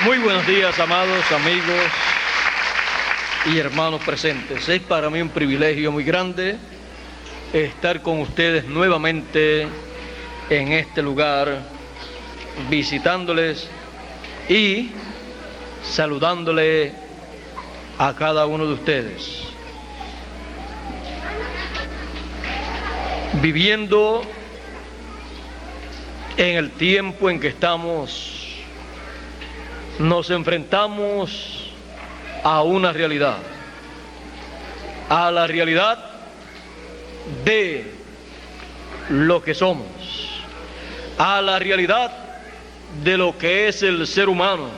Muy buenos días, amados amigos y hermanos presentes. Es para mí un privilegio muy grande estar con ustedes nuevamente en este lugar, visitándoles y saludándole a cada uno de ustedes. Viviendo en el tiempo en que estamos, nos enfrentamos a una realidad, a la realidad de lo que somos, a la realidad de lo que es el ser humano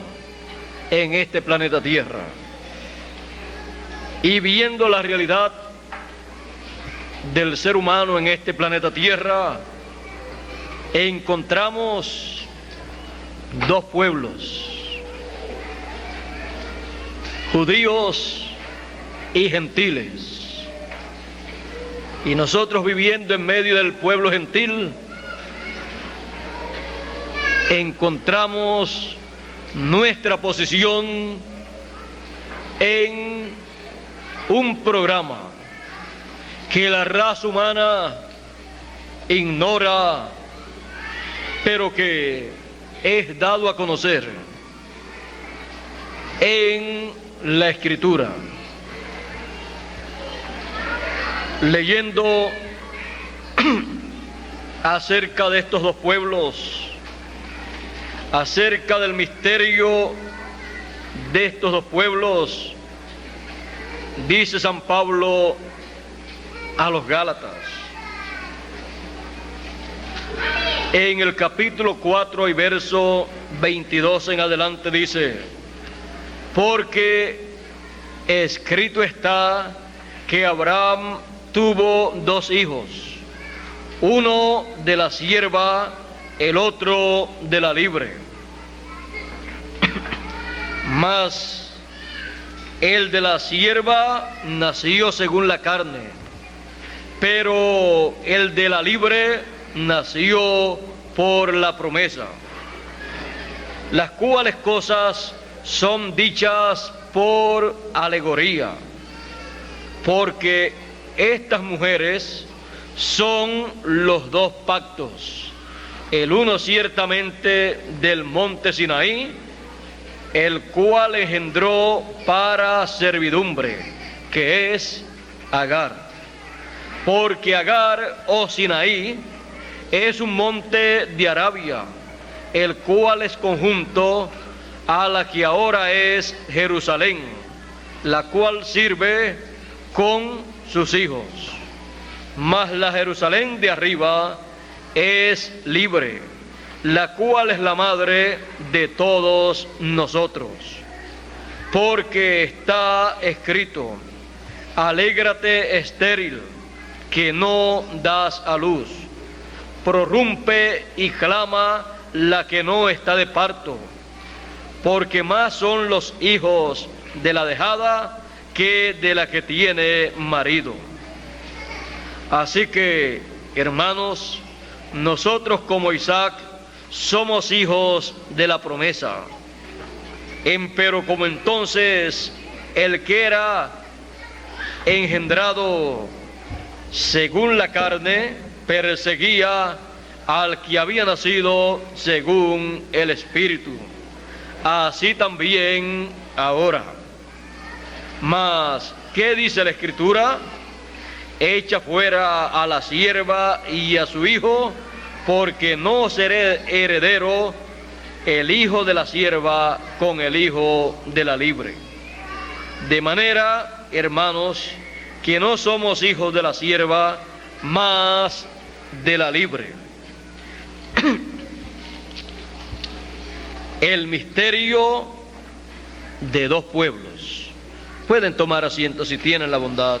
en este planeta Tierra. Y viendo la realidad del ser humano en este planeta Tierra, encontramos dos pueblos, judíos y gentiles. Y nosotros, viviendo en medio del pueblo gentil, encontramos nuestra posición en un programa que la raza humana ignora, pero que es dado a conocer en la Escritura. Leyendo acerca de estos dos pueblos, acerca del misterio de estos dos pueblos, dice San Pablo a los Gálatas, en el capítulo 4 y verso 22 en adelante, dice: porque escrito está que Abraham tuvo dos hijos, uno de la sierva, el otro de la libre. Mas el de la sierva nació según la carne, pero el de la libre nació por la promesa, las cuales cosas son dichas por alegoría, porque estas mujeres son los dos pactos, el uno ciertamente del monte Sinaí, el cual engendró para servidumbre, que es Agar. Porque Agar o Sinaí es un monte de Arabia, el cual es conjunto a la que ahora es Jerusalén, la cual sirve con sus hijos. Mas la Jerusalén de arriba es libre, la cual es la madre de todos nosotros. Porque está escrito: alégrate, estéril, que no das a luz. Prorrumpe y clama la que no está de parto, porque más son los hijos de la dejada que de la que tiene marido. Así que, hermanos, nosotros como Isaac somos hijos de la promesa. Empero como entonces el que era engendrado según la carne perseguía al que había nacido según el Espíritu, así también ahora. Mas, ¿qué dice la Escritura? Echa fuera a la sierva y a su hijo, porque no será heredero el hijo de la sierva con el hijo de la libre. De manera, hermanos, que no somos hijos de la sierva, mas de la libre. El misterio de dos pueblos. Pueden tomar asiento si tienen la bondad.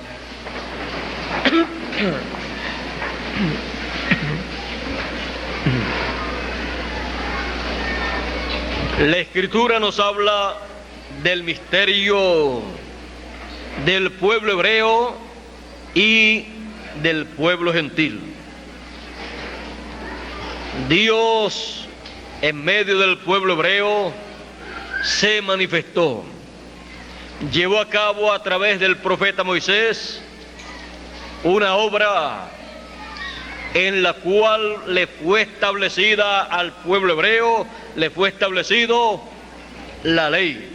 La Escritura nos habla del misterio del pueblo hebreo y del pueblo gentil. Dios, en medio del pueblo hebreo, se manifestó. Llevó a cabo a través del profeta Moisés una obra en la cual le fue establecida al pueblo hebreo, le fue establecido la ley.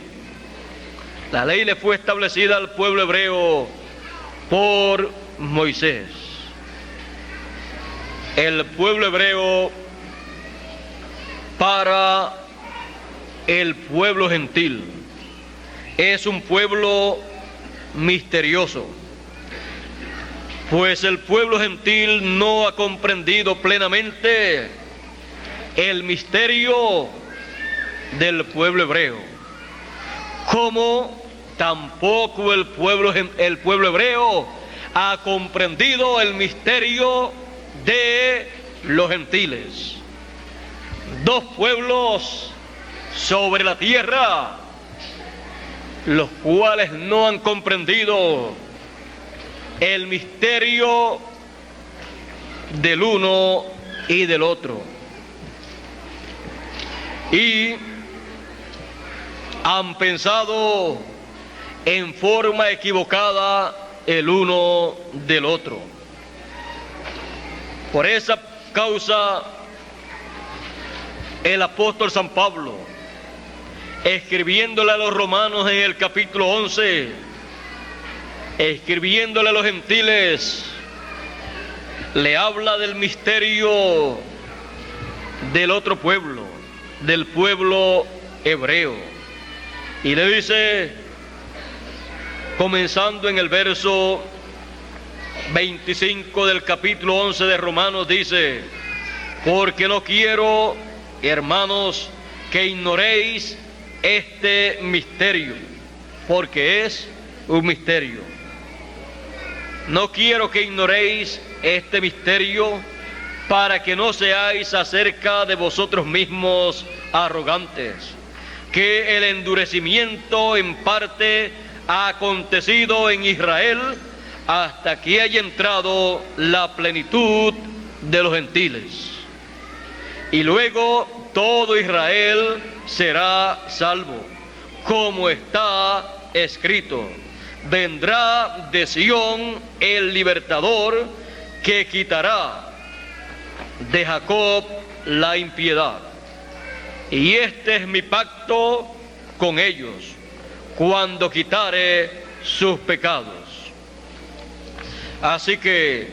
La ley le fue establecida al pueblo hebreo por Moisés. El pueblo hebreo para el pueblo gentil es un pueblo misterioso, pues el pueblo gentil no ha comprendido plenamente el misterio del pueblo hebreo, como tampoco el pueblo hebreo ha comprendido el misterio de los gentiles. Dos pueblos sobre la tierra, los cuales no han comprendido el misterio del uno y del otro, y han pensado en forma equivocada el uno del otro. Por esa causa, el apóstol San Pablo, escribiéndole a los romanos en el capítulo 11, escribiéndole a los gentiles, le habla del misterio del otro pueblo, del pueblo hebreo. Y le dice, comenzando en el verso 25 del capítulo 11 de Romanos, dice: porque no quiero, hermanos, que ignoréis este misterio, porque es un misterio. No quiero que ignoréis este misterio, para que no seáis acerca de vosotros mismos arrogantes, que el endurecimiento en parte ha acontecido en Israel hasta que haya entrado la plenitud de los gentiles. Y luego todo Israel será salvo, como está escrito: vendrá de Sión el libertador, que quitará de Jacob la impiedad. Y este es mi pacto con ellos, cuando quitare sus pecados. Así que,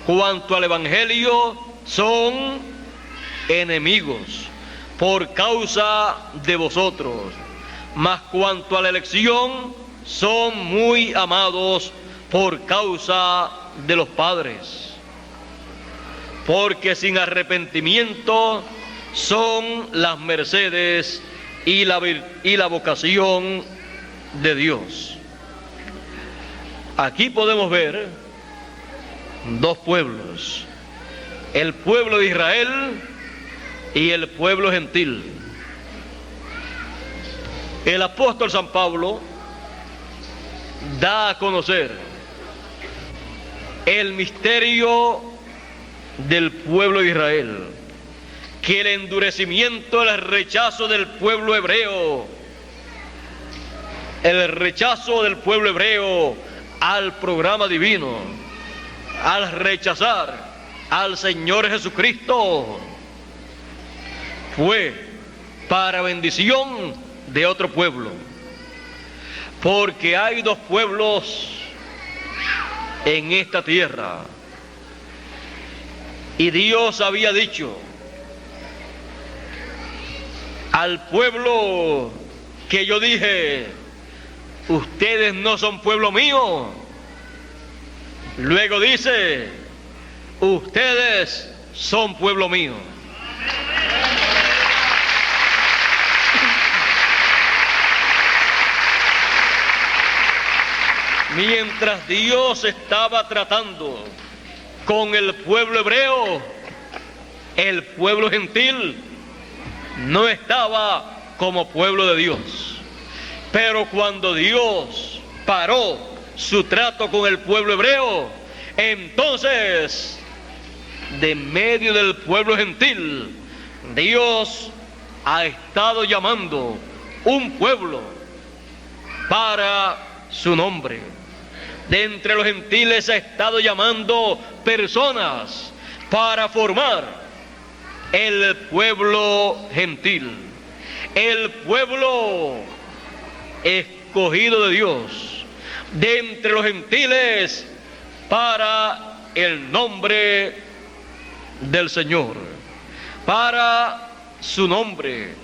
cuanto al Evangelio, son enemigos por causa de vosotros, mas cuanto a la elección, son muy amados por causa de los padres, porque sin arrepentimiento son las mercedes y la vocación de Dios. Aquí podemos ver dos pueblos: el pueblo de Israel y el pueblo gentil. El apóstol San Pablo da a conocer el misterio del pueblo de Israel, que el endurecimiento, el rechazo del pueblo hebreo, el rechazo del pueblo hebreo al programa divino, al rechazar al Señor Jesucristo, fue para bendición de otro pueblo. Porque hay dos pueblos en esta tierra, y Dios había dicho al pueblo que yo dije: ustedes no son pueblo mío. Luego dice: ustedes son pueblo mío. Mientras Dios estaba tratando con el pueblo hebreo, el pueblo gentil no estaba como pueblo de Dios. Pero cuando Dios paró su trato con el pueblo hebreo, entonces, de medio del pueblo gentil, Dios ha estado llamando un pueblo para su nombre. De entre los gentiles ha estado llamando personas para formar el pueblo gentil, el pueblo escogido de Dios, de entre los gentiles para el nombre del Señor, para su nombre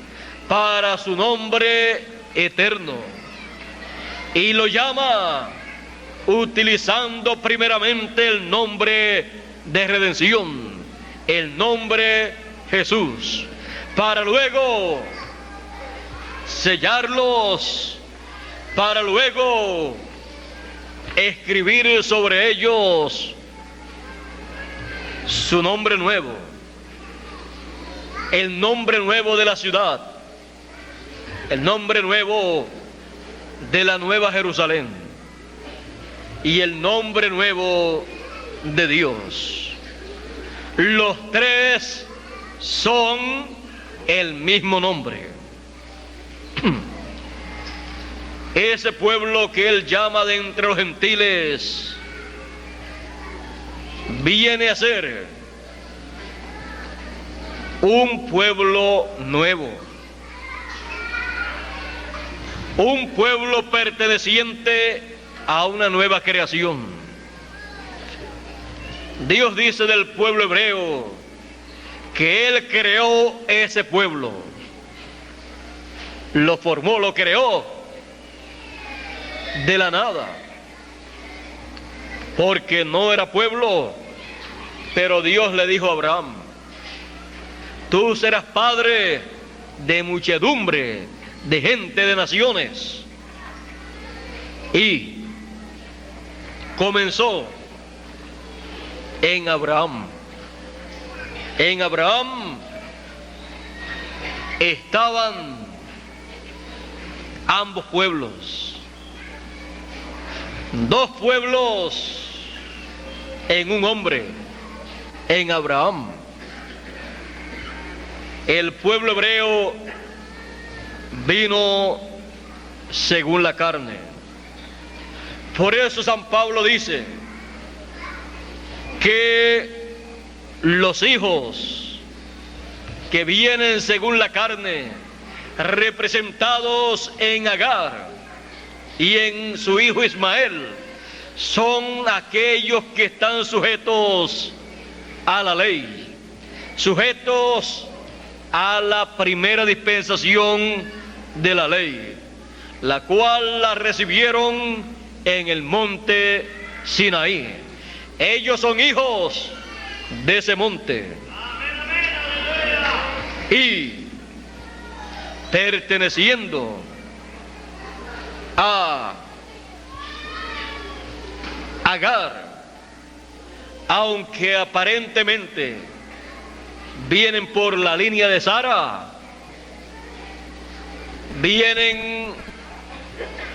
eterno. Y lo llama utilizando primeramente el nombre de redención, el nombre Jesús, para luego sellarlos, para luego escribir sobre ellos su nombre nuevo, el nombre nuevo de la ciudad, el nombre nuevo de la Nueva Jerusalén y el nombre nuevo de Dios. Los tres son el mismo nombre. Ese pueblo que él llama de entre los gentiles viene a ser un pueblo nuevo, un pueblo perteneciente a una nueva creación. Dios dice del pueblo hebreo que Él creó ese pueblo, lo formó, lo creó de la nada, porque no era pueblo, pero Dios le dijo a Abraham: tú serás padre de muchedumbre, de gente, de naciones. Y comenzó en Abraham. En Abraham estaban ambos pueblos, dos pueblos en un hombre, en Abraham. El pueblo hebreo vino según la carne. Por eso San Pablo dice que los hijos que vienen según la carne, representados en Agar y en su hijo Ismael, son aquellos que están sujetos a la ley, sujetos a la primera dispensación de la ley, la cual la recibieron en el monte Sinaí. Ellos son hijos de ese monte y perteneciendo a Agar, aunque aparentemente vienen por la línea de Sara, vienen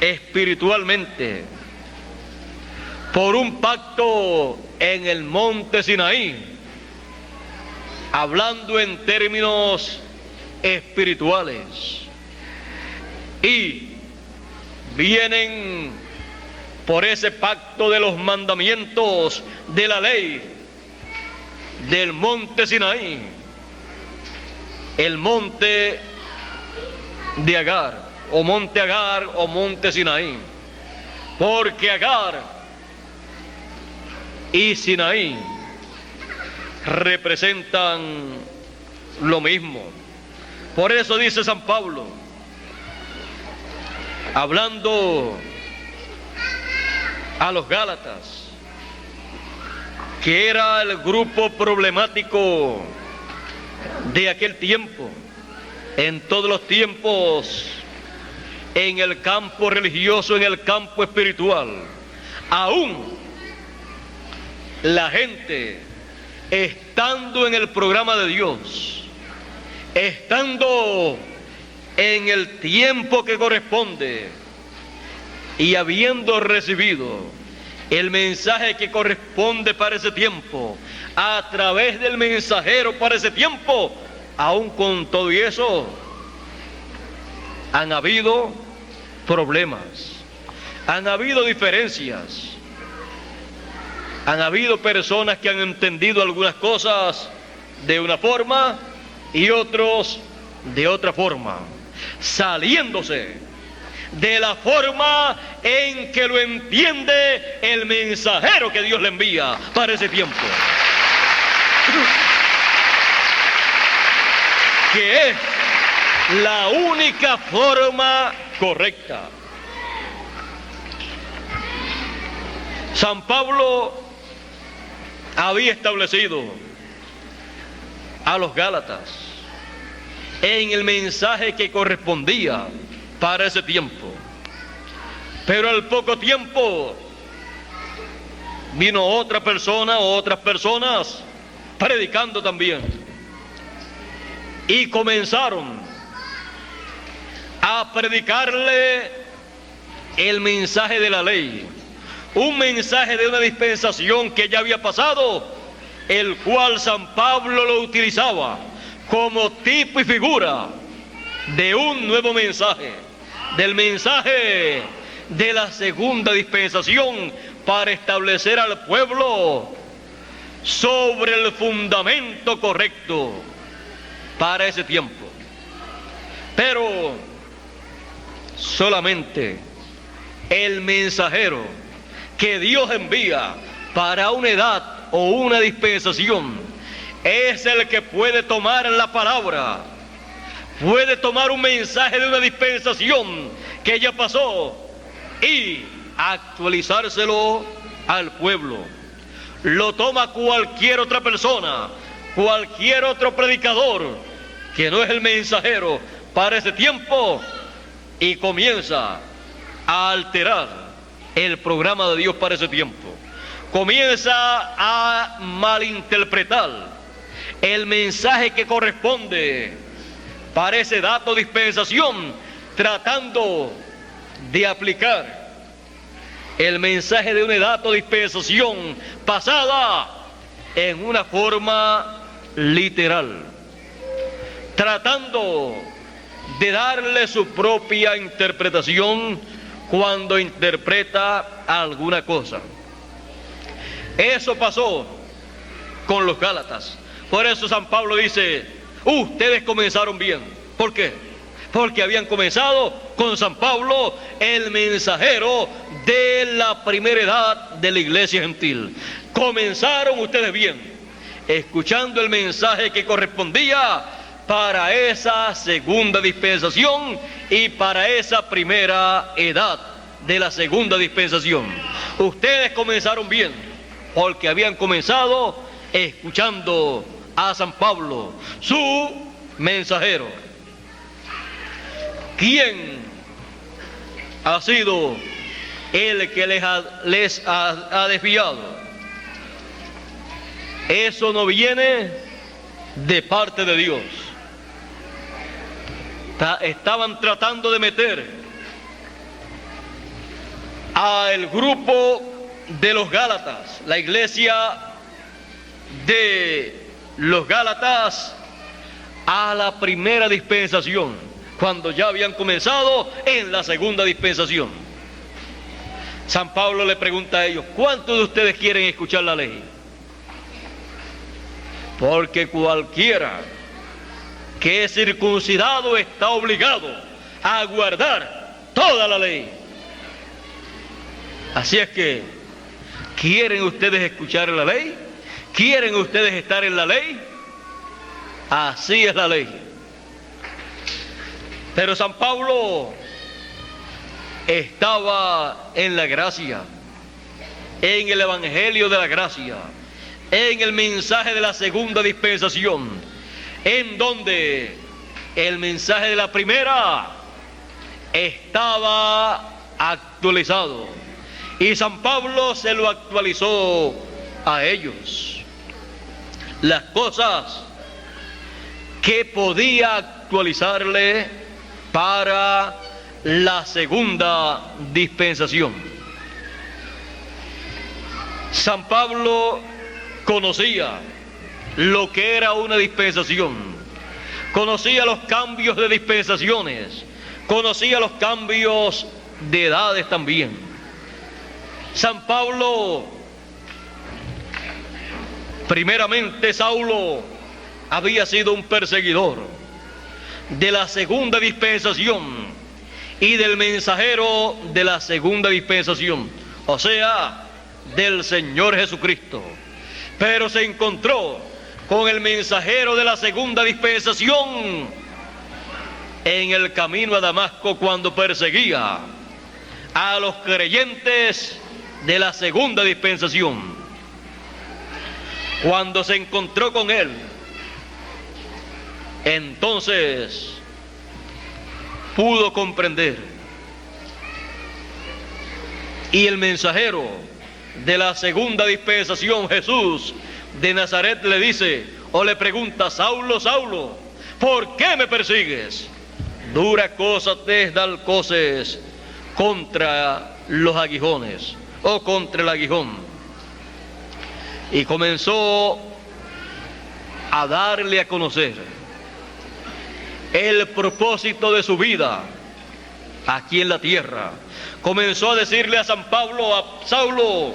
espiritualmente por un pacto en el monte Sinaí, hablando en términos espirituales, y vienen por ese pacto de los mandamientos de la ley del monte Sinaí, el monte de Agar, o monte Sinaí, porque Agar y Sinaí representan lo mismo. Por eso dice San Pablo, hablando a los Gálatas, que era el grupo problemático de aquel tiempo, en todos los tiempos, en el campo religioso, en el campo espiritual, aún la gente, estando en el programa de Dios, estando en el tiempo que corresponde y habiendo recibido el mensaje que corresponde para ese tiempo, a través del mensajero para ese tiempo, aún con todo y eso, han habido problemas, han habido diferencias, han habido personas que han entendido algunas cosas de una forma y otros de otra forma, saliéndose de la forma en que lo entiende el mensajero que Dios le envía para ese tiempo, que es la única forma correcta. San Pablo había establecido a los Gálatas en el mensaje que correspondía para ese tiempo, pero al poco tiempo vino otra persona o otras personas predicando también, y comenzaron a predicarle el mensaje de la ley, un mensaje de una dispensación que ya había pasado, el cual San Pablo lo utilizaba como tipo y figura de un nuevo mensaje, del mensaje de la segunda dispensación, para establecer al pueblo sobre el fundamento correcto para ese tiempo. Pero solamente el mensajero que Dios envía para una edad o una dispensación es el que puede tomar la palabra, puede tomar un mensaje de una dispensación que ya pasó y actualizárselo al pueblo. Lo toma cualquier otra persona, cualquier otro predicador que no es el mensajero para ese tiempo, y comienza a alterar el programa de Dios para ese tiempo. Comienza a malinterpretar el mensaje que corresponde para ese dato dispensación, tratando de aplicar el mensaje de una edad o dispensación pasada en una forma literal, tratando de darle su propia interpretación cuando interpreta alguna cosa. Eso pasó con los Gálatas. Por eso San Pablo dice: ustedes comenzaron bien. ¿Por qué? Porque habían comenzado con San Pablo, el mensajero de la primera edad de la iglesia gentil. Comenzaron ustedes bien, escuchando el mensaje que correspondía para esa segunda dispensación y para esa primera edad de la segunda dispensación. Ustedes comenzaron bien, porque habían comenzado escuchando a San Pablo, su mensajero. ¿Quién ha sido el que les ha desviado? Eso no viene de parte de Dios. Estaban tratando de meter al grupo de los Gálatas, la iglesia de los Gálatas, a la primera dispensación, cuando ya habían comenzado en la segunda dispensación. San Pablo le pregunta a ellos: ¿cuántos de ustedes quieren escuchar la ley? Porque cualquiera que es circuncidado está obligado a guardar toda la ley. Así es que, ¿quieren ustedes escuchar la ley? ¿Quieren ustedes estar en la ley? Así es la ley. Pero San Pablo estaba en la gracia, en el evangelio de la gracia, en el mensaje de la segunda dispensación, en donde el mensaje de la primera estaba actualizado, y San Pablo se lo actualizó a ellos. Las cosas que podía actualizarle para la segunda dispensación. San Pablo conocía lo que era una dispensación, conocía los cambios de dispensaciones, conocía los cambios de edades también. San Pablo, primeramente Saulo, había sido un perseguidor de la segunda dispensación y del mensajero de la segunda dispensación, o sea, del Señor Jesucristo. Pero se encontró con el mensajero de la segunda dispensación en el camino a Damasco cuando perseguía a los creyentes de la segunda dispensación. Cuando se encontró con él, entonces pudo comprender. Y el mensajero de la segunda dispensación, Jesús de Nazaret, le dice o le pregunta: Saulo, Saulo, ¿por qué me persigues? Dura cosa te es dar coces contra los aguijones o contra el aguijón. Y comenzó a darle a conocer el propósito de su vida aquí en la tierra. Comenzó a decirle a San Pablo, a Saulo,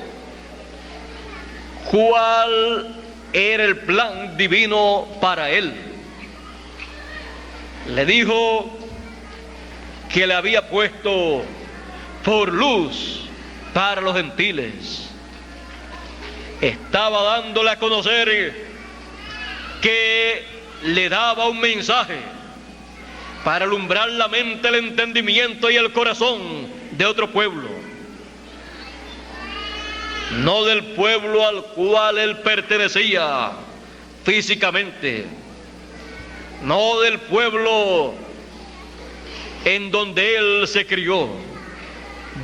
cuál era el plan divino para él. Le dijo que le había puesto por luz para los gentiles. Estaba dándole a conocer que le daba un mensaje para alumbrar la mente, el entendimiento y el corazón de otro pueblo, no del pueblo al cual él pertenecía físicamente, no del pueblo en donde él se crió,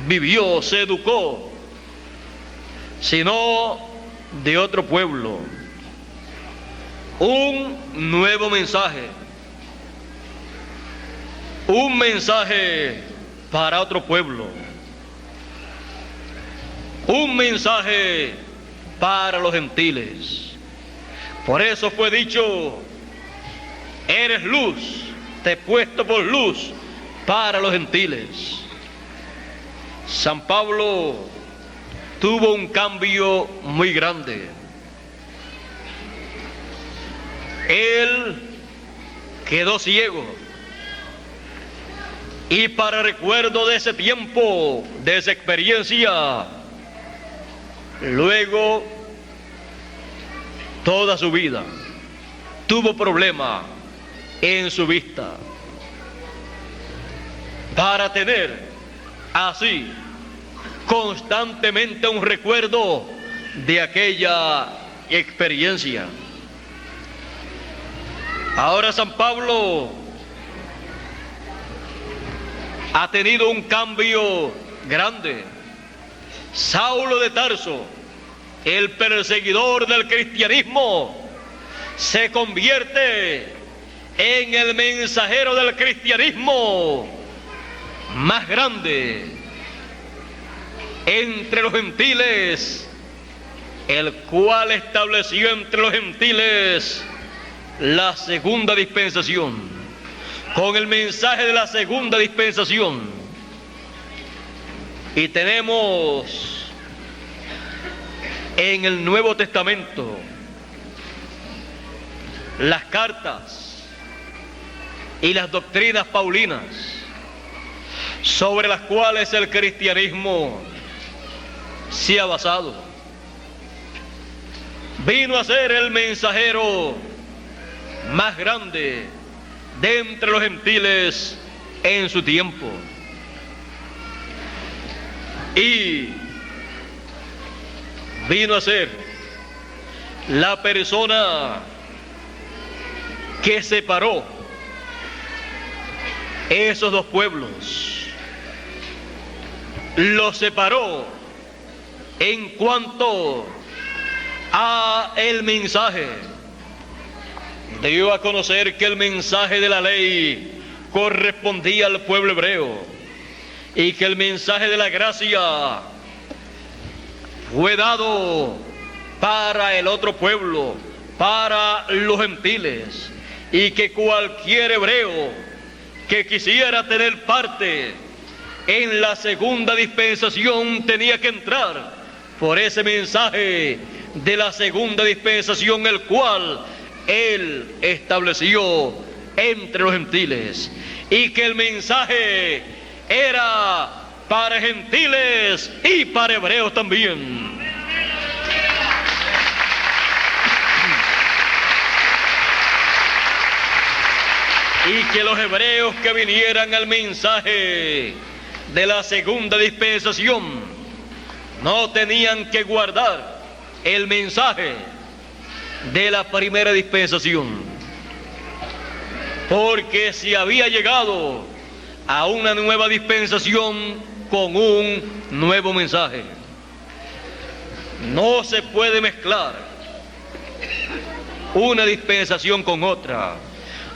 vivió, se educó, sino de otro pueblo. Un nuevo mensaje, un mensaje para otro pueblo, un mensaje para los gentiles. Por eso fue dicho: eres luz, te he puesto por luz para los gentiles. San Pablo tuvo un cambio muy grande. Él quedó ciego. Y para recuerdo de ese tiempo, de esa experiencia, luego toda su vida tuvo problema en su vista. Para tener así constantemente un recuerdo de aquella experiencia. Ahora San Pablo ha tenido un cambio grande. Saulo de Tarso, el perseguidor del cristianismo, se convierte en el mensajero del cristianismo más grande entre los gentiles, el cual estableció entre los gentiles la segunda dispensación. Con el mensaje de la segunda dispensación. Y tenemos en el Nuevo Testamento las cartas y las doctrinas paulinas sobre las cuales el cristianismo se ha basado. Vino a ser el mensajero más grande de entre los gentiles en su tiempo. Y vino a ser la persona que separó esos dos pueblos. Los separó en cuanto a el mensaje. Dio a conocer que el mensaje de la ley correspondía al pueblo hebreo y que el mensaje de la gracia fue dado para el otro pueblo, para los gentiles, y que cualquier hebreo que quisiera tener parte en la segunda dispensación tenía que entrar por ese mensaje de la segunda dispensación, el cual Él estableció entre los gentiles, y que el mensaje era para gentiles y para hebreos también. Y que los hebreos que vinieran al mensaje de la segunda dispensación no tenían que guardar el mensaje de la primera dispensación, porque se había llegado a una nueva dispensación con un nuevo mensaje. No se puede mezclar una dispensación con otra.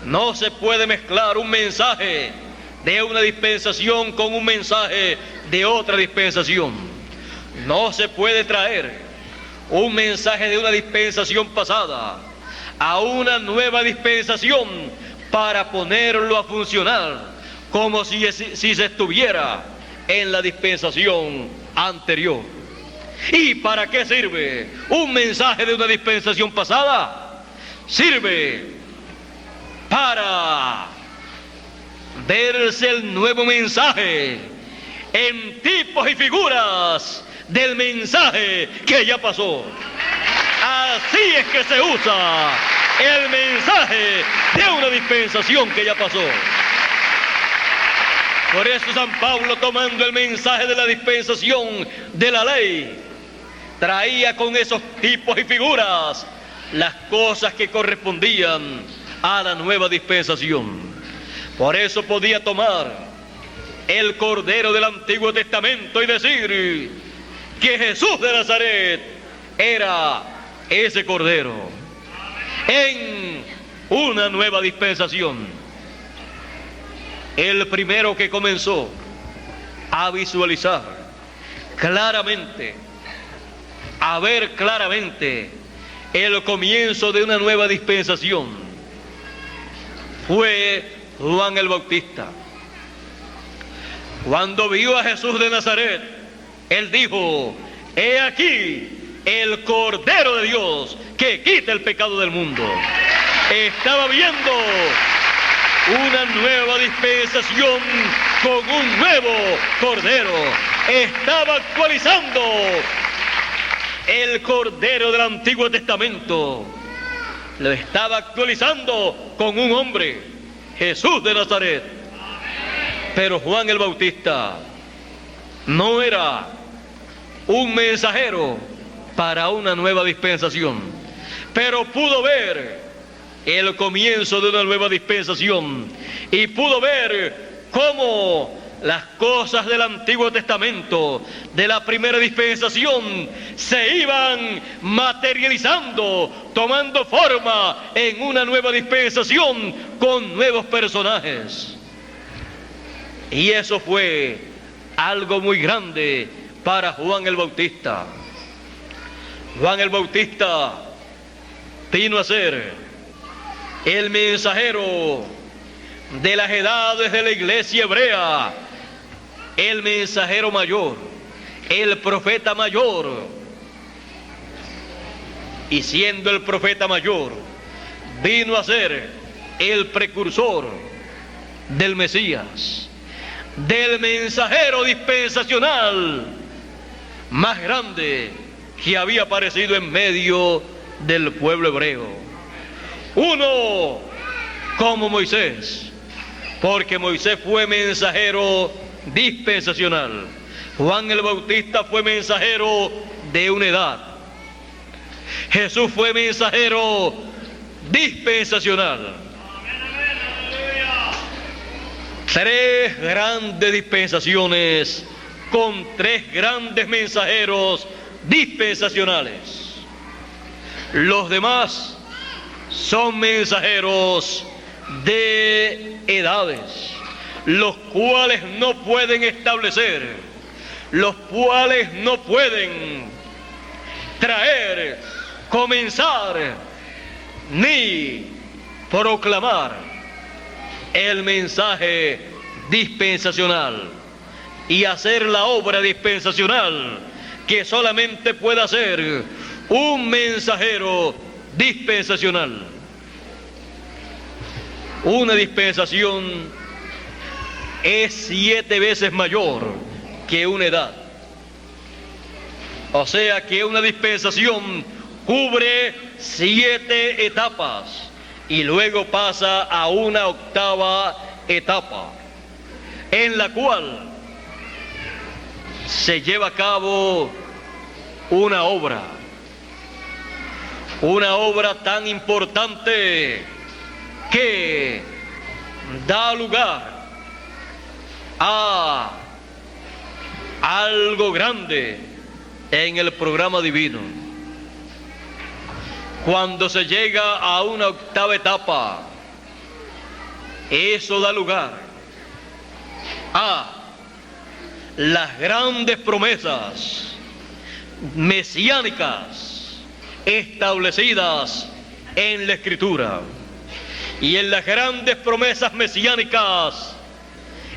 No se puede mezclar un mensaje de una dispensación con un mensaje de otra dispensación. No se puede traer un mensaje de una dispensación pasada a una nueva dispensación para ponerlo a funcionar como si se estuviera en la dispensación anterior. ¿Y para qué sirve un mensaje de una dispensación pasada? Sirve para verse el nuevo mensaje en tipos y figuras del mensaje que ya pasó. Así es que se usa el mensaje de una dispensación que ya pasó. Por eso San Pablo, tomando el mensaje de la dispensación de la ley, traía con esos tipos y figuras las cosas que correspondían a la nueva dispensación. Por eso podía tomar el Cordero del Antiguo Testamento y decir que Jesús de Nazaret era ese Cordero en una nueva dispensación. El primero que comenzó a visualizar claramente, a ver claramente el comienzo de una nueva dispensación, fue Juan el Bautista. Cuando vio a Jesús de Nazaret, él dijo: he aquí el Cordero de Dios que quita el pecado del mundo. Estaba viendo una nueva dispensación con un nuevo Cordero. Estaba actualizando el Cordero del Antiguo Testamento. Lo estaba actualizando con un hombre, Jesús de Nazaret. Pero Juan el Bautista no era un mensajero para una nueva dispensación, pero pudo ver el comienzo de una nueva dispensación y pudo ver cómo las cosas del Antiguo Testamento, de la primera dispensación, se iban materializando, tomando forma en una nueva dispensación con nuevos personajes. Y eso fue algo muy grande para Juan el Bautista. Juan el Bautista vino a ser el mensajero de las edades de la iglesia hebrea, el mensajero mayor, el profeta mayor. Y siendo el profeta mayor, vino a ser el precursor del Mesías, del mensajero dispensacional más grande que había aparecido en medio del pueblo hebreo. Uno como Moisés, porque Moisés fue mensajero dispensacional. Juan el Bautista fue mensajero de una edad. Jesús fue mensajero dispensacional. Tres grandes dispensaciones con tres grandes mensajeros dispensacionales. Los demás son mensajeros de edades, los cuales no pueden establecer, los cuales no pueden traer, comenzar, ni proclamar el mensaje dispensacional y hacer la obra dispensacional que solamente puede hacer un mensajero dispensacional. Una dispensación es 7 veces mayor que una edad. O sea que una dispensación cubre 7 etapas y luego pasa a una 8ª etapa, en la cual se lleva a cabo una obra tan importante que da lugar a algo grande en el programa divino. Cuando se llega a una 8ª etapa, eso da lugar a las grandes promesas mesiánicas establecidas en la Escritura. Y en las grandes promesas mesiánicas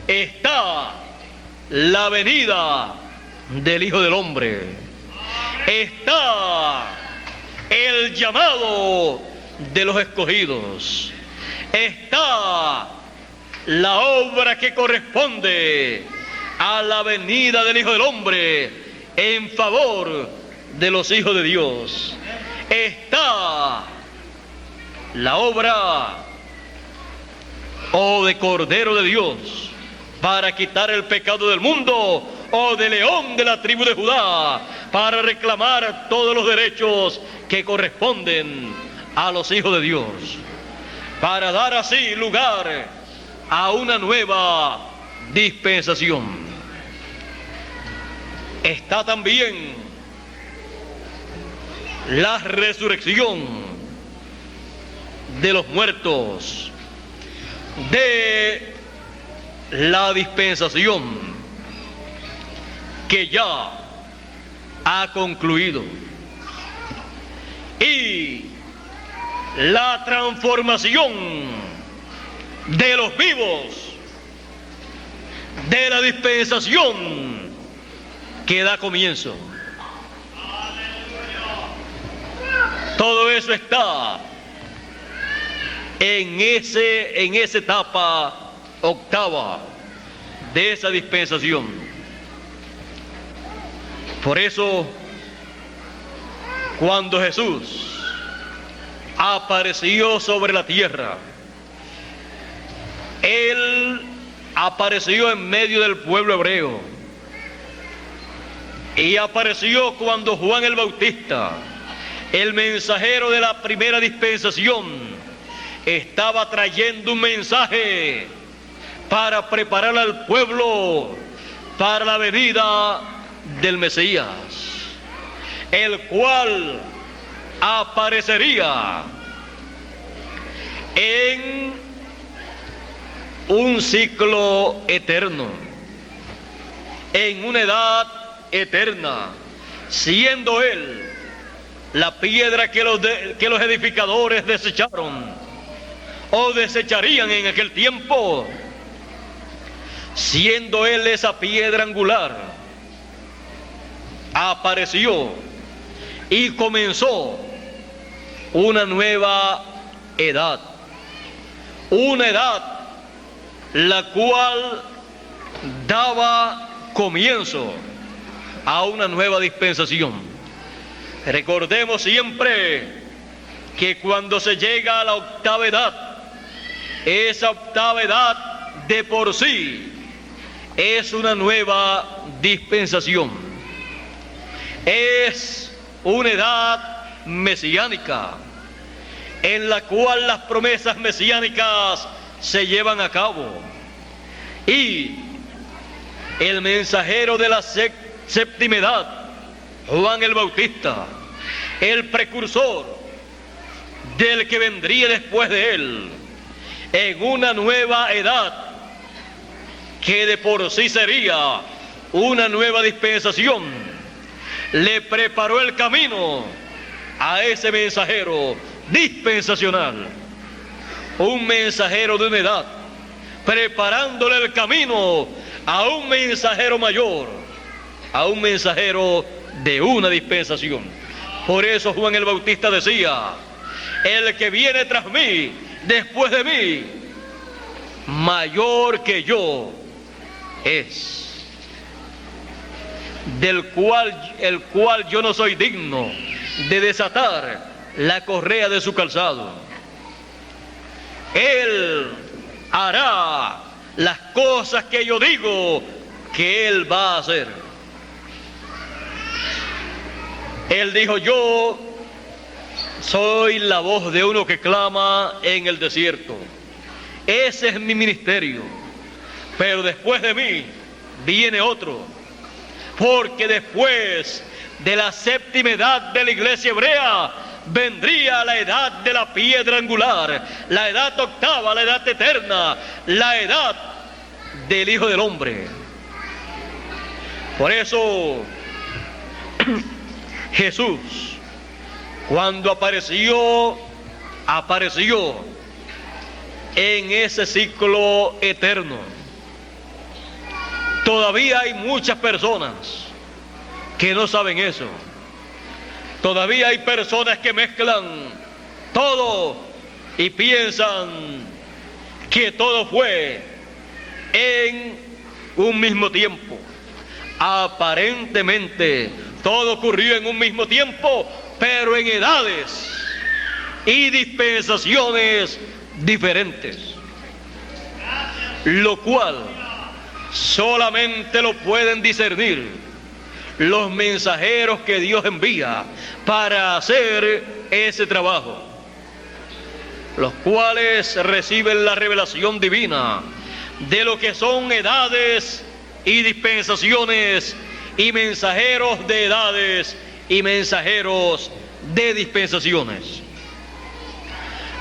está la venida del Hijo del Hombre, está el llamado de los escogidos, está la obra que corresponde a la venida del Hijo del Hombre en favor de los hijos de Dios, está la obra de Cordero de Dios para quitar el pecado del mundo, o de León de la tribu de Judá para reclamar todos los derechos que corresponden a los hijos de Dios, para dar así lugar a una nueva dispensación. Está también la resurrección de los muertos, de la dispensación que ya ha concluido, y la transformación de los vivos de la dispensación que da comienzo. Todo eso está en esa etapa 8ª de esa dispensación. Por eso, cuando Jesús apareció sobre la tierra, Él apareció en medio del pueblo hebreo, y apareció cuando Juan el Bautista, el mensajero de la primera dispensación, estaba trayendo un mensaje para preparar al pueblo para la venida del Mesías, el cual aparecería en un ciclo eterno, en una edad eterna, siendo Él la piedra que los edificadores desecharon o desecharían en aquel tiempo, siendo Él esa piedra angular. Apareció y comenzó una nueva edad, una edad la cual daba comienzo a una nueva dispensación. Recordemos siempre que cuando se llega a la 8ª edad, esa 8ª edad de por sí es una nueva dispensación. Es una edad mesiánica en la cual las promesas mesiánicas se llevan a cabo, y el mensajero de la 7ª edad, Juan el Bautista, el precursor del que vendría después de él, en una nueva edad que de por sí sería una nueva dispensación, le preparó el camino a ese mensajero dispensacional, un mensajero de una edad preparándole el camino a un mensajero mayor, a un mensajero de una dispensación. Por eso Juan el Bautista decía: el que viene tras mí, después de mí, mayor que yo es, el cual yo no soy digno de desatar la correa de su calzado. Él hará las cosas que yo digo que Él va a hacer. Él dijo: yo soy la voz de uno que clama en el desierto. Ese es mi ministerio. Pero después de mí viene otro, porque después de la séptima edad de la iglesia hebrea vendría la edad de la piedra angular, la edad octava, la edad eterna, la edad del Hijo del Hombre. Por eso Jesús, cuando apareció en ese ciclo eterno. Todavía hay muchas personas que no saben eso. Todavía hay personas que mezclan todo y piensan que todo fue en un mismo tiempo. Aparentemente todo ocurrió en un mismo tiempo, pero en edades y dispensaciones diferentes, lo cual solamente lo pueden discernir los mensajeros que Dios envía para hacer ese trabajo, los cuales reciben la revelación divina de lo que son edades y dispensaciones, y mensajeros de edades y mensajeros de dispensaciones.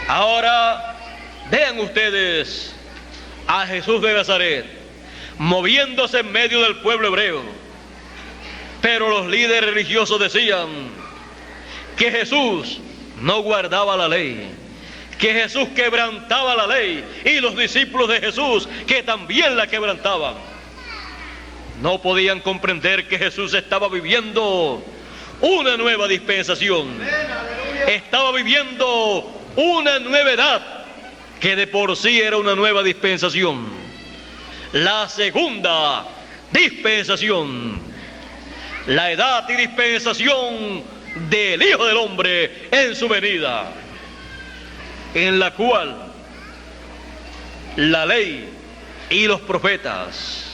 Ahora vean ustedes a Jesús de Nazaret moviéndose en medio del pueblo hebreo. Pero los líderes religiosos decían que Jesús no guardaba la ley, que Jesús quebrantaba la ley, y los discípulos de Jesús que también la quebrantaban. No podían comprender que Jesús estaba viviendo una nueva dispensación, estaba viviendo una nueva edad, que de por sí era una nueva dispensación, la segunda dispensación, la edad y dispensación del Hijo del Hombre en su venida, en la cual la ley y los profetas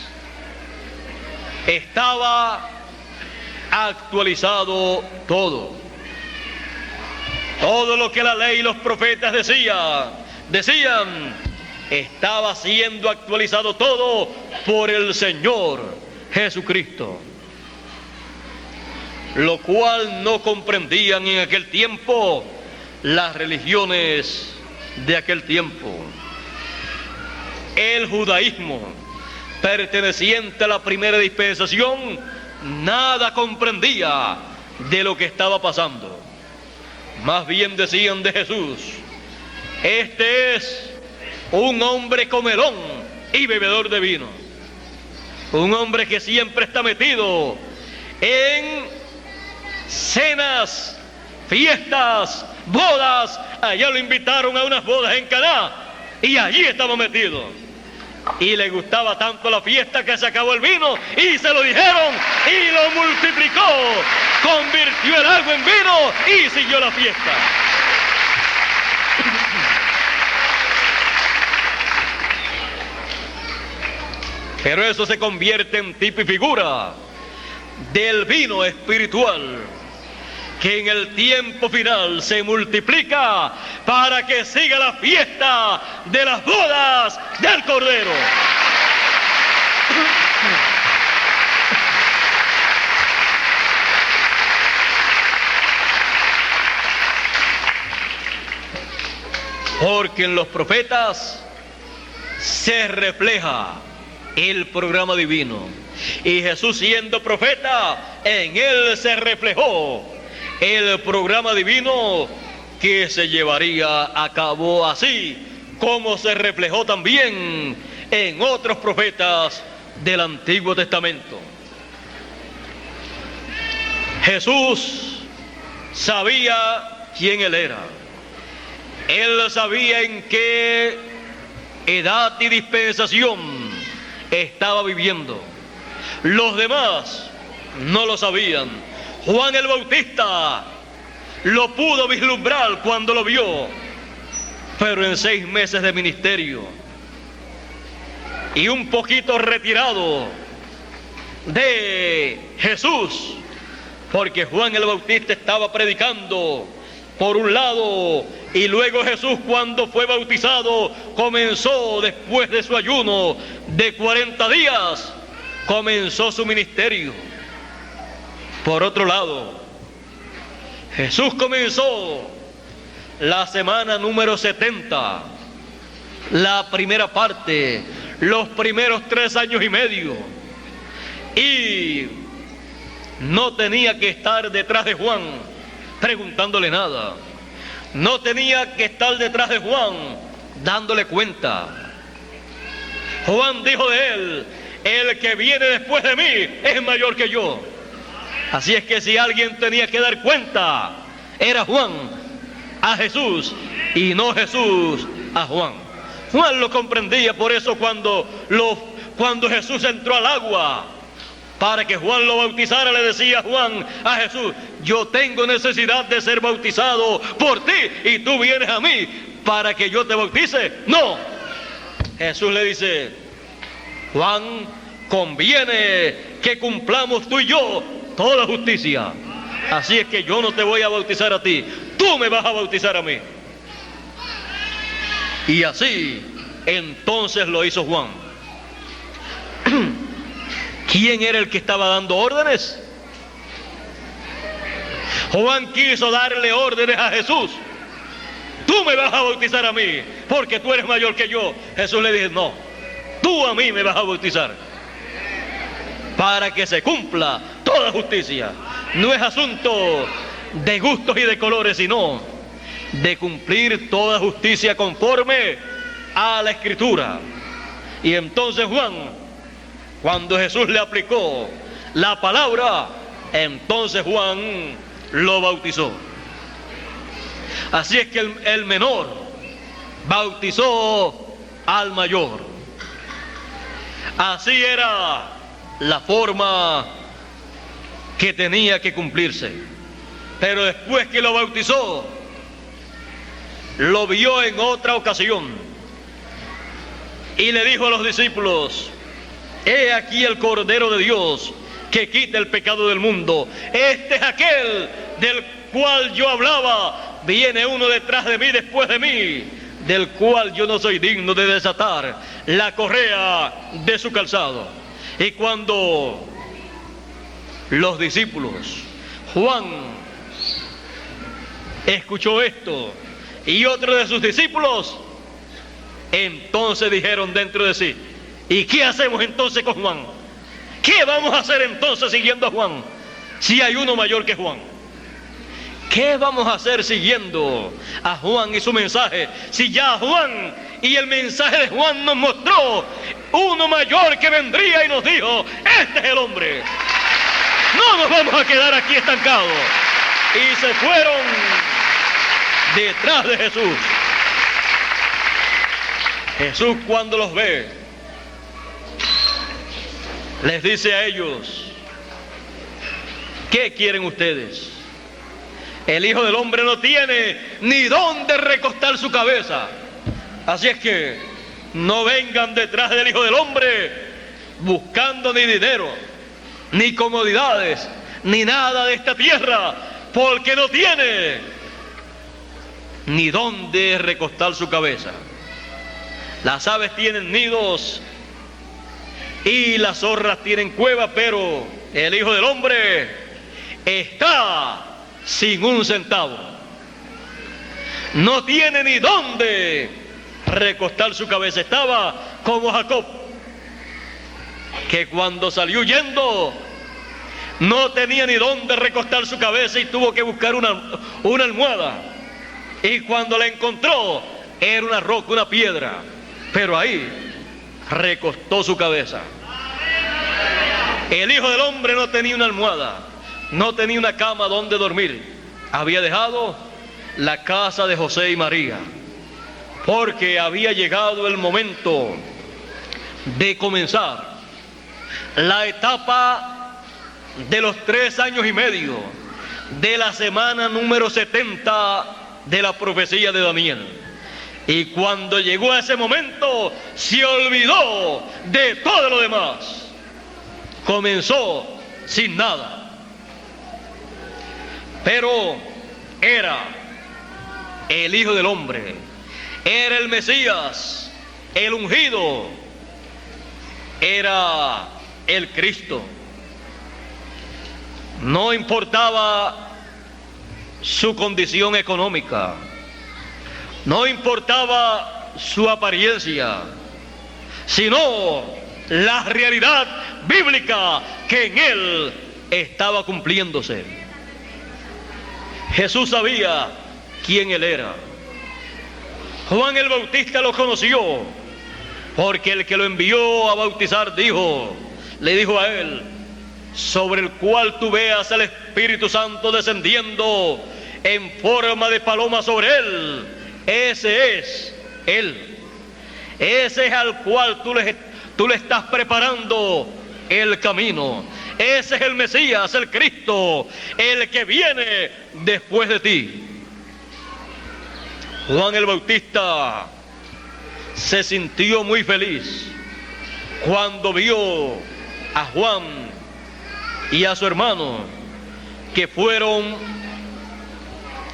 estaba actualizado todo lo que la ley y los profetas decían, estaba siendo actualizado todo por el Señor Jesucristo, lo cual no comprendían en aquel tiempo las religiones de aquel tiempo. El judaísmo, perteneciente a la primera dispensación, nada comprendía de lo que estaba pasando. Más bien decían de Jesús: este es un hombre comelón y bebedor de vino, un hombre que siempre está metido en cenas, fiestas, bodas. Allá lo invitaron a unas bodas en Caná y allí estaba metido, y le gustaba tanto la fiesta que se acabó el vino y se lo dijeron y lo multiplicó, convirtió el agua en vino y siguió la fiesta. Pero eso se convierte en tipo y figura del vino espiritual, que en el tiempo final se multiplica para que siga la fiesta de las bodas del Cordero. Porque en los profetas se refleja el programa divino, y Jesús, siendo profeta, en él se reflejó el programa divino que se llevaría a cabo, así como se reflejó también en otros profetas del Antiguo Testamento. Jesús sabía quién Él era. Él sabía en qué edad y dispensación estaba viviendo. Los demás no lo sabían. Juan el Bautista lo pudo vislumbrar cuando lo vio, pero en 6 meses de ministerio y un poquito retirado de Jesús, porque Juan el Bautista estaba predicando por un lado, y luego Jesús, cuando fue bautizado, comenzó después de su ayuno de 40 días, comenzó su ministerio. Por otro lado, Jesús comenzó la semana número 70, la primera parte, los primeros 3 años y medio, y no tenía que estar detrás de Juan preguntándole nada. No tenía que estar detrás de Juan dándole cuenta. Juan dijo de él: el que viene después de mí es mayor que yo. Así es que si alguien tenía que dar cuenta, era Juan a Jesús y no Jesús a Juan. Juan lo comprendía. Por eso cuando Jesús entró al agua para que Juan lo bautizara, le decía Juan a Jesús: yo tengo necesidad de ser bautizado por ti y tú vienes a mí para que yo te bautice. No, Jesús le dice: Juan, conviene que cumplamos tú y yo toda la justicia. Así es que yo no te voy a bautizar a ti, tú me vas a bautizar a mí. Y así entonces lo hizo Juan. ¿Quién era el que estaba dando órdenes? Juan quiso darle órdenes a Jesús: tú me vas a bautizar a mí porque tú eres mayor que yo. Jesús le dijo: no, tú a mí me vas a bautizar, para que se cumpla toda justicia. No es asunto de gustos y de colores, sino de cumplir toda justicia conforme a la Escritura. Y entonces Juan, cuando Jesús le aplicó la palabra, entonces Juan lo bautizó. Así es que el menor bautizó al mayor. Así era la forma que tenía que cumplirse. Pero después que lo bautizó, lo vio en otra ocasión y le dijo a los discípulos: he aquí el Cordero de Dios que quita el pecado del mundo. Este es aquel del cual yo hablaba. Viene uno detrás de mí, después de mí, del cual yo no soy digno de desatar la correa de su calzado. Y cuando los discípulos, Juan, escuchó esto y otro de sus discípulos, entonces dijeron dentro de sí: ¿y qué hacemos entonces con Juan? ¿Qué vamos a hacer entonces siguiendo a Juan si hay uno mayor que Juan? ¿Qué vamos a hacer siguiendo a Juan y su mensaje si ya Juan y el mensaje de Juan nos mostró uno mayor que vendría y nos dijo: este es el hombre? No nos vamos a quedar aquí estancados. Y se fueron detrás de Jesús. Jesús, cuando los ve, les dice a ellos: ¿qué quieren ustedes? El Hijo del Hombre no tiene ni dónde recostar su cabeza. Así es que no vengan detrás del Hijo del Hombre buscando ni dinero, ni comodidades, ni nada de esta tierra, porque no tiene ni dónde recostar su cabeza. Las aves tienen nidos y las zorras tienen cuevas, pero el Hijo del Hombre está sin un centavo. No tiene ni dónde recostar su cabeza. Estaba como Jacob, que cuando salió huyendo no tenía ni dónde recostar su cabeza y tuvo que buscar una almohada. Y cuando la encontró, era una roca, una piedra. Pero ahí recostó su cabeza. El Hijo del Hombre no tenía una almohada, no tenía una cama donde dormir. Había dejado la casa de José y María, porque había llegado el momento de comenzar la etapa de los 3 años y medio de la semana número 70 de la profecía de Daniel. Y cuando llegó a ese momento, se olvidó de todo lo demás. Comenzó sin nada. Pero era el Hijo del Hombre, era el Mesías, el ungido, era el Cristo. No importaba su condición económica, no importaba su apariencia, sino la realidad bíblica que en él estaba cumpliéndose. Jesús sabía quién él era. Juan el Bautista lo conoció, porque el que lo envió a bautizar le dijo a él: sobre el cual tú veas el Espíritu Santo descendiendo en forma de paloma sobre él, ese es él. Ese es al cual tú le estás preparando el camino. Ese es el Mesías, el Cristo, el que viene después de ti. Juan el Bautista se sintió muy feliz cuando vio a Juan y a su hermano, que fueron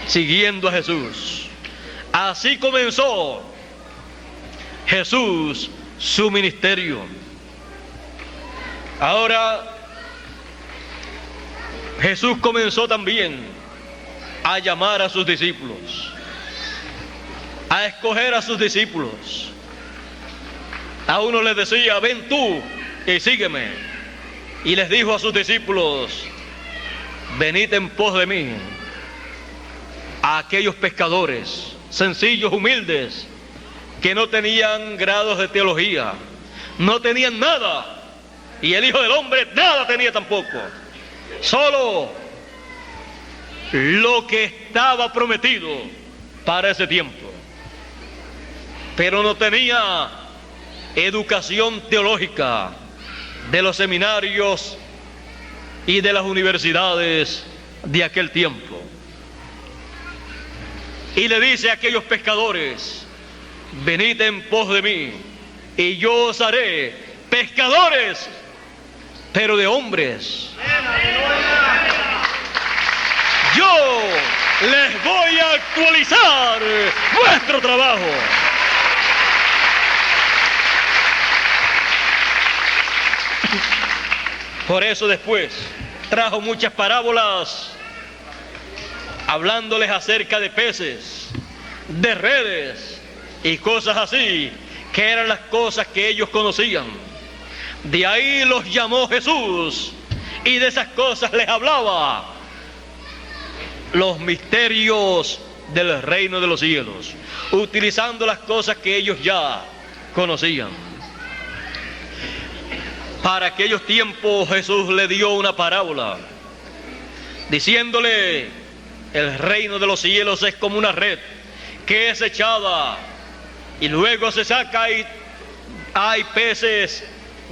siguiendo a Jesús. Así comenzó Jesús su ministerio. Ahora Jesús comenzó también a llamar a sus discípulos, a escoger a sus discípulos. A uno les decía: ven tú y sígueme. Y les dijo a sus discípulos: venid en pos de mí. A aquellos pescadores sencillos, humildes, que no tenían grados de teología, no tenían nada, y el Hijo del Hombre nada tenía tampoco, solo lo que estaba prometido para ese tiempo. Pero no tenía educación teológica de los seminarios y de las universidades de aquel tiempo. Y le dice a aquellos pescadores: venid en pos de mí y yo os haré pescadores, pero de hombres. Yo les voy a actualizar vuestro trabajo. Por eso después trajo muchas parábolas hablándoles acerca de peces, de redes y cosas así, que eran las cosas que ellos conocían. De ahí los llamó Jesús y de esas cosas les hablaba: los misterios del reino de los cielos, utilizando las cosas que ellos ya conocían. Para aquellos tiempos Jesús le dio una parábola, diciéndole: el reino de los cielos es como una red que es echada y luego se saca, y hay peces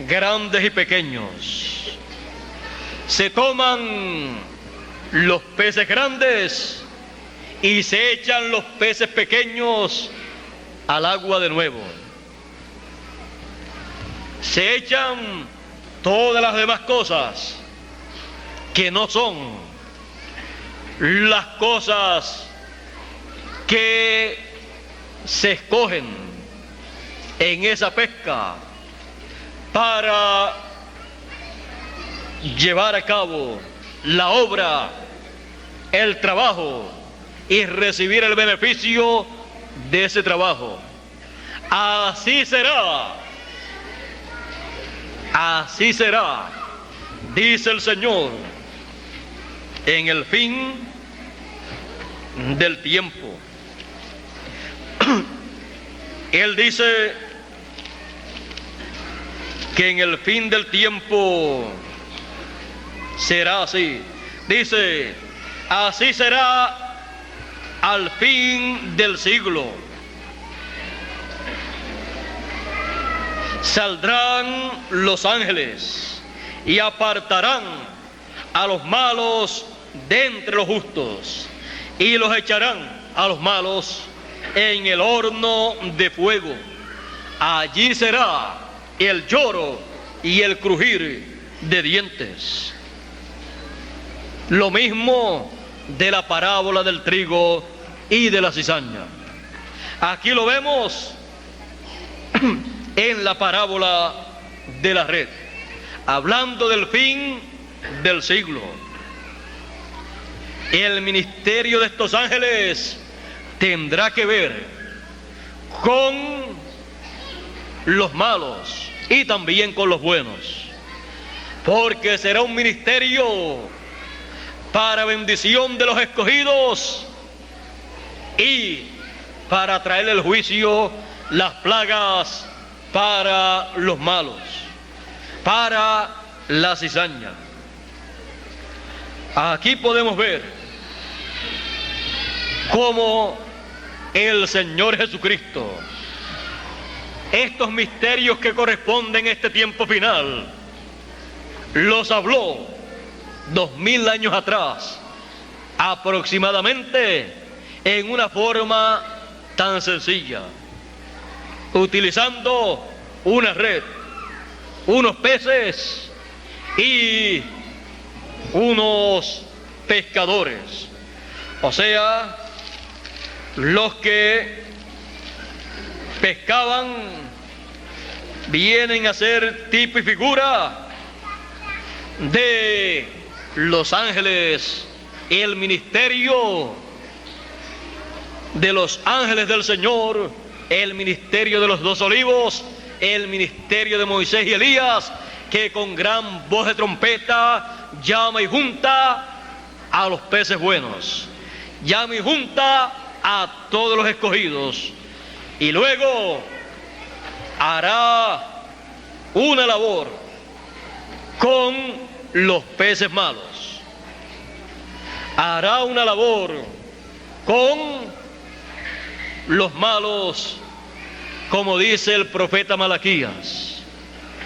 grandes y pequeños. Se toman los peces grandes y se echan los peces pequeños al agua de nuevo. Se echan todas las demás cosas que no son las cosas que se escogen en esa pesca para llevar a cabo la obra, el trabajo y recibir el beneficio de ese trabajo. Así será, dice el Señor, en el fin del tiempo. Él dice que en el fin del tiempo será así. Dice, así será al fin del siglo. Saldrán los ángeles y apartarán a los malos de entre los justos y los echarán a los malos en el horno de fuego. Allí será el lloro y el crujir de dientes. Lo mismo de la parábola del trigo y de la cizaña. Aquí lo vemos en la parábola de la red, hablando del fin del siglo. El ministerio de estos ángeles tendrá que ver con los malos y también con los buenos, porque será un ministerio para bendición de los escogidos y para traer el juicio, las plagas para los malos, para la cizaña. Aquí podemos ver cómo el Señor Jesucristo, estos misterios que corresponden a este tiempo final, los habló 2000 años atrás, aproximadamente, en una forma tan sencilla, utilizando una red, unos peces y unos pescadores. O sea, los que pescaban vienen a ser tipo y figura de los ángeles, el ministerio de los ángeles del Señor, el ministerio de los dos olivos, el ministerio de Moisés y Elías, que con gran voz de trompeta llama y junta a los peces buenos, llama y junta a todos los escogidos, y luego hará una labor con los peces malos, hará una labor con los malos, como dice el profeta Malaquías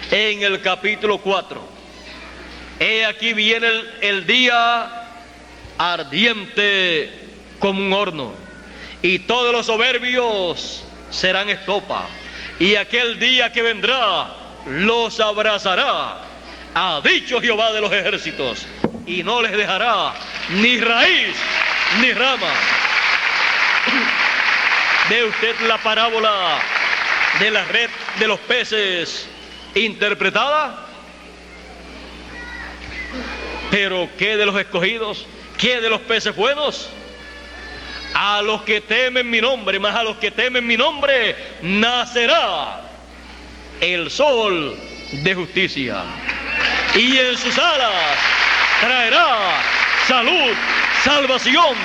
en el capítulo 4. He aquí viene el día ardiente como un horno, y todos los soberbios serán estopa, y aquel día que vendrá los abrazará, ha dicho Jehová de los ejércitos, y no les dejará ni raíz ni rama. ¿Ve usted la parábola de la red de los peces interpretada? Pero ¿qué de los escogidos? ¿Qué de los peces buenos? A los que temen mi nombre, más a los que temen mi nombre, nacerá el sol de justicia, y en sus alas traerá salud, salvación,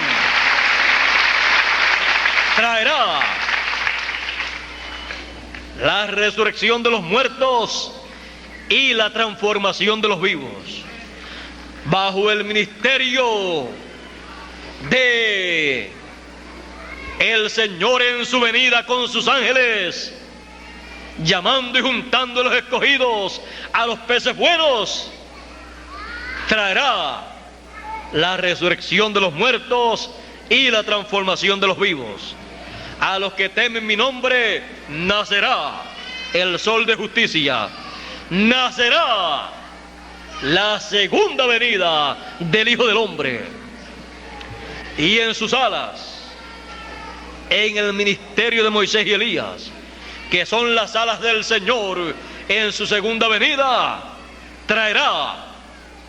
traerá la resurrección de los muertos y la transformación de los vivos, bajo el ministerio de el Señor en su venida con sus ángeles, llamando y juntando a los escogidos, a los peces buenos. Traerá la resurrección de los muertos y la transformación de los vivos. A los que temen mi nombre nacerá el sol de justicia, nacerá la segunda venida del Hijo del Hombre, y en sus alas, en el ministerio de Moisés y Elías, que son las alas del Señor en su segunda venida, traerá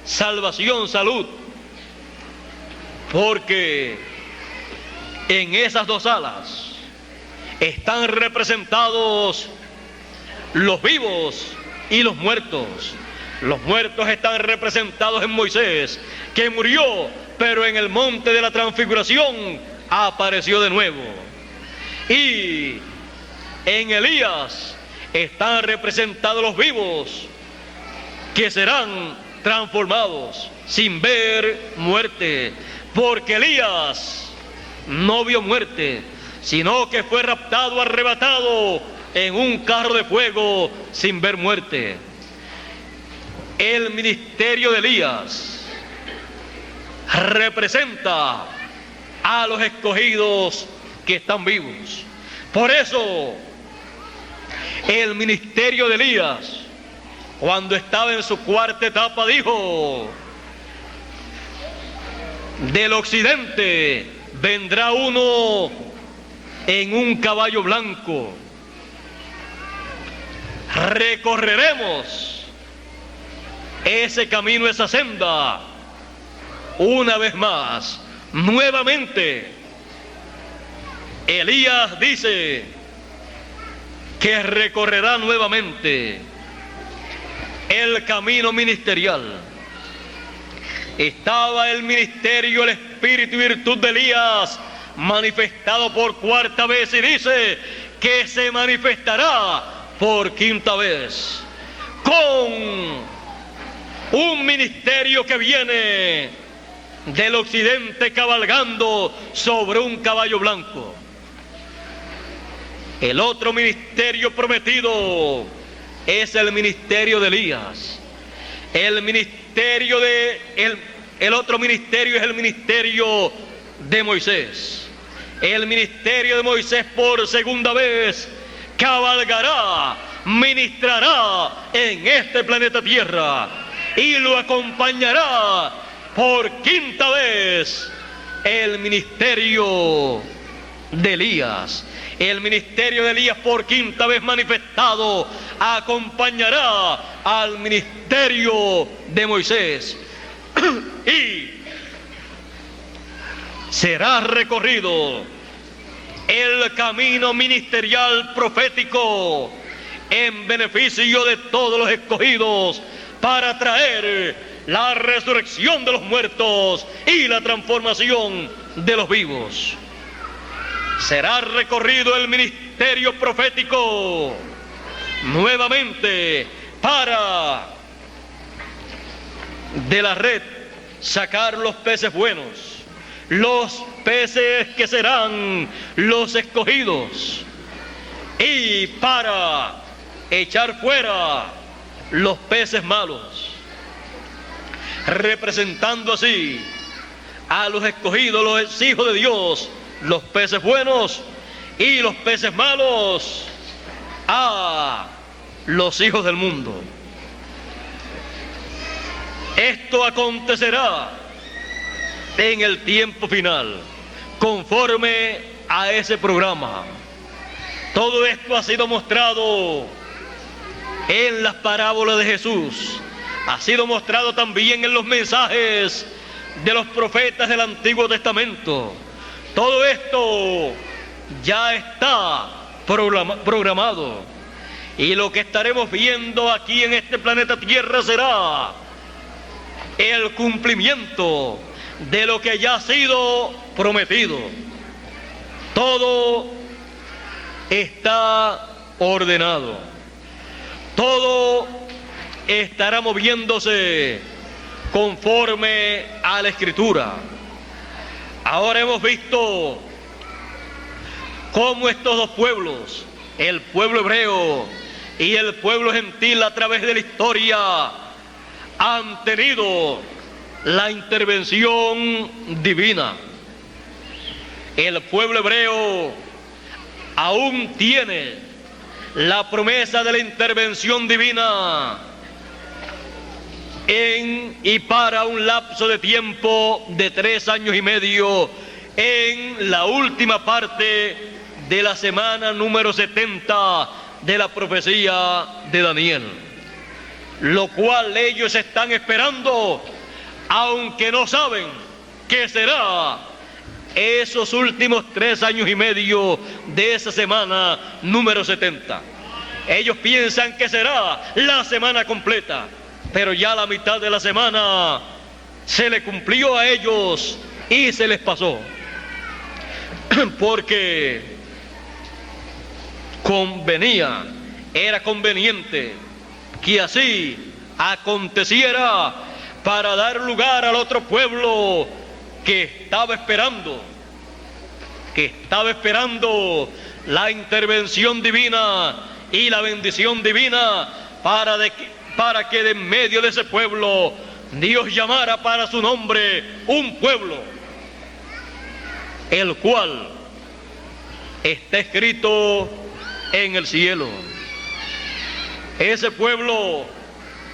salvación, salud, porque en esas dos alas están representados los vivos y los muertos. Los muertos están representados en Moisés, que murió, pero en el monte de la transfiguración apareció de nuevo. Y en Elías, están representados los vivos, que serán transformados sin ver muerte, porque Elías no vio muerte, sino que fue raptado, arrebatado en un carro de fuego sin ver muerte. El ministerio de Elías representa a los escogidos que están vivos. Por eso, el ministerio de Elías, cuando estaba en su cuarta etapa, dijo: del occidente vendrá uno en un caballo blanco. Recorreremos ese camino, esa senda, una vez más, nuevamente. Elías dice que recorrerá nuevamente el camino ministerial. Estaba el ministerio, el espíritu y virtud de Elías manifestado por cuarta vez, y dice que se manifestará por quinta vez con un ministerio que viene del occidente cabalgando sobre un caballo blanco. El otro ministerio prometido es el ministerio de Elías. El otro ministerio es el ministerio de Moisés. El ministerio de Moisés por segunda vez cabalgará, ministrará en este planeta Tierra, y lo acompañará por quinta vez el ministerio de Elías. El ministerio de Elías, por quinta vez manifestado, acompañará al ministerio de Moisés y será recorrido el camino ministerial profético en beneficio de todos los escogidos, para traer la resurrección de los muertos y la transformación de los vivos. Será recorrido el ministerio profético nuevamente para de la red sacar los peces buenos, los peces que serán los escogidos, y para echar fuera los peces malos, representando así a los escogidos, los hijos de Dios, los peces buenos, y los peces malos a los hijos del mundo. Esto acontecerá en el tiempo final, conforme a ese programa. Todo esto ha sido mostrado en las parábolas de Jesús, ha sido mostrado también en los mensajes de los profetas del Antiguo Testamento. Todo esto ya está programado, y lo que estaremos viendo aquí en este planeta Tierra será el cumplimiento de lo que ya ha sido prometido. Todo está ordenado, todo estará moviéndose conforme a la Escritura. Ahora hemos visto cómo estos dos pueblos, el pueblo hebreo y el pueblo gentil, a través de la historia han tenido la intervención divina. El pueblo hebreo aún tiene la promesa de la intervención divina en y para un lapso de tiempo de 3 años y medio, en la última parte de la semana número 70 de la profecía de Daniel, lo cual ellos están esperando, aunque no saben qué será esos últimos 3 años y medio de esa semana número 70. Ellos piensan que será la semana completa, pero ya la mitad de la semana se le cumplió a ellos y se les pasó, porque convenía era conveniente que así aconteciera para dar lugar al otro pueblo que estaba esperando la intervención divina y la bendición divina para que de en medio de ese pueblo Dios llamara para su nombre un pueblo, el cual está escrito en el cielo. Ese pueblo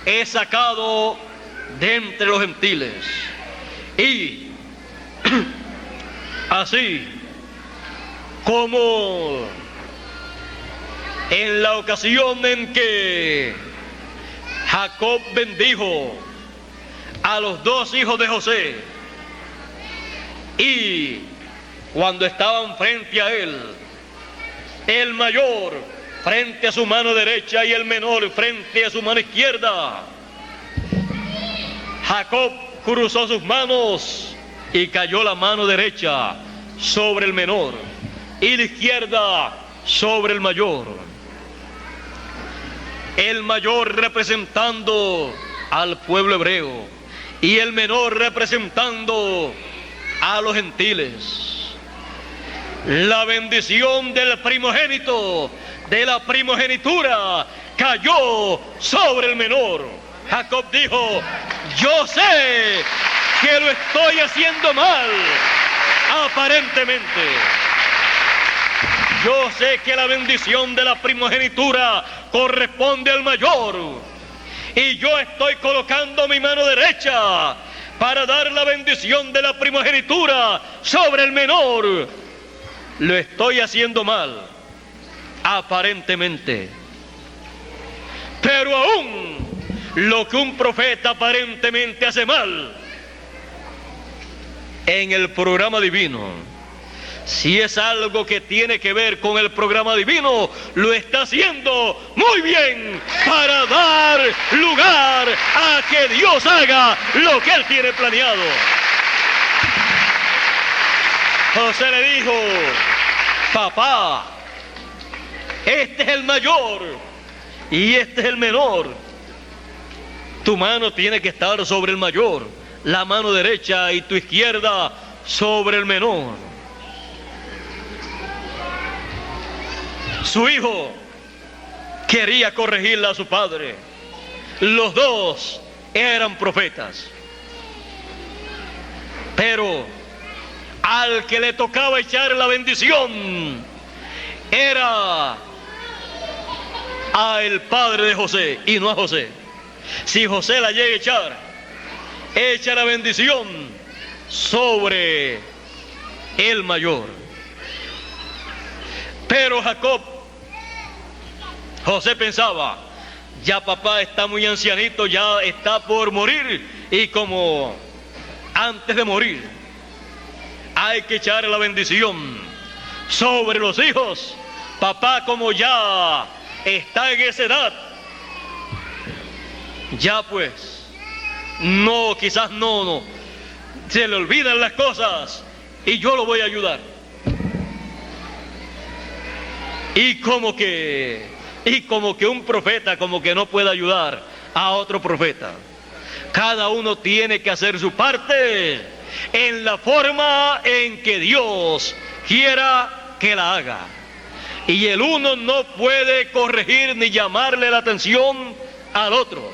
es sacado de entre los gentiles. Y así como en la ocasión en que Jacob bendijo a los dos hijos de José, y cuando estaban frente a él, el mayor frente a su mano derecha y el menor frente a su mano izquierda, Jacob cruzó sus manos y cayó la mano derecha sobre el menor y la izquierda sobre el mayor. El mayor representando al pueblo hebreo y el menor representando a los gentiles. La bendición del primogénito, de la primogenitura, cayó sobre el menor. Jacob dijo: yo sé que lo estoy haciendo mal, aparentemente. Yo sé que la bendición de la primogenitura corresponde al mayor, y yo estoy colocando mi mano derecha para dar la bendición de la primogenitura sobre el menor. Lo estoy haciendo mal, aparentemente. Pero aún lo que un profeta aparentemente hace mal, en el programa divino, si es algo que tiene que ver con el programa divino, lo está haciendo muy bien para dar lugar a que Dios haga lo que Él tiene planeado. José le dijo: papá, este es el mayor y este es el menor. Tu mano tiene que estar sobre el mayor, la mano derecha, y tu izquierda sobre el menor. Su hijo quería corregirle a su padre. Los dos eran profetas, pero al que le tocaba echar la bendición era a el padre de José y no a José. Si José la llega a echar, echa la bendición sobre el mayor. Pero José pensaba: ya papá está muy ancianito, ya está por morir, y como antes de morir hay que echar la bendición sobre los hijos, papá, como ya está en esa edad, ya pues no, quizás no se le olvidan las cosas y yo lo voy a ayudar. Y como que un profeta como que no puede ayudar a otro profeta. Cada uno tiene que hacer su parte en la forma en que Dios quiera que la haga. Y el uno no puede corregir ni llamarle la atención al otro.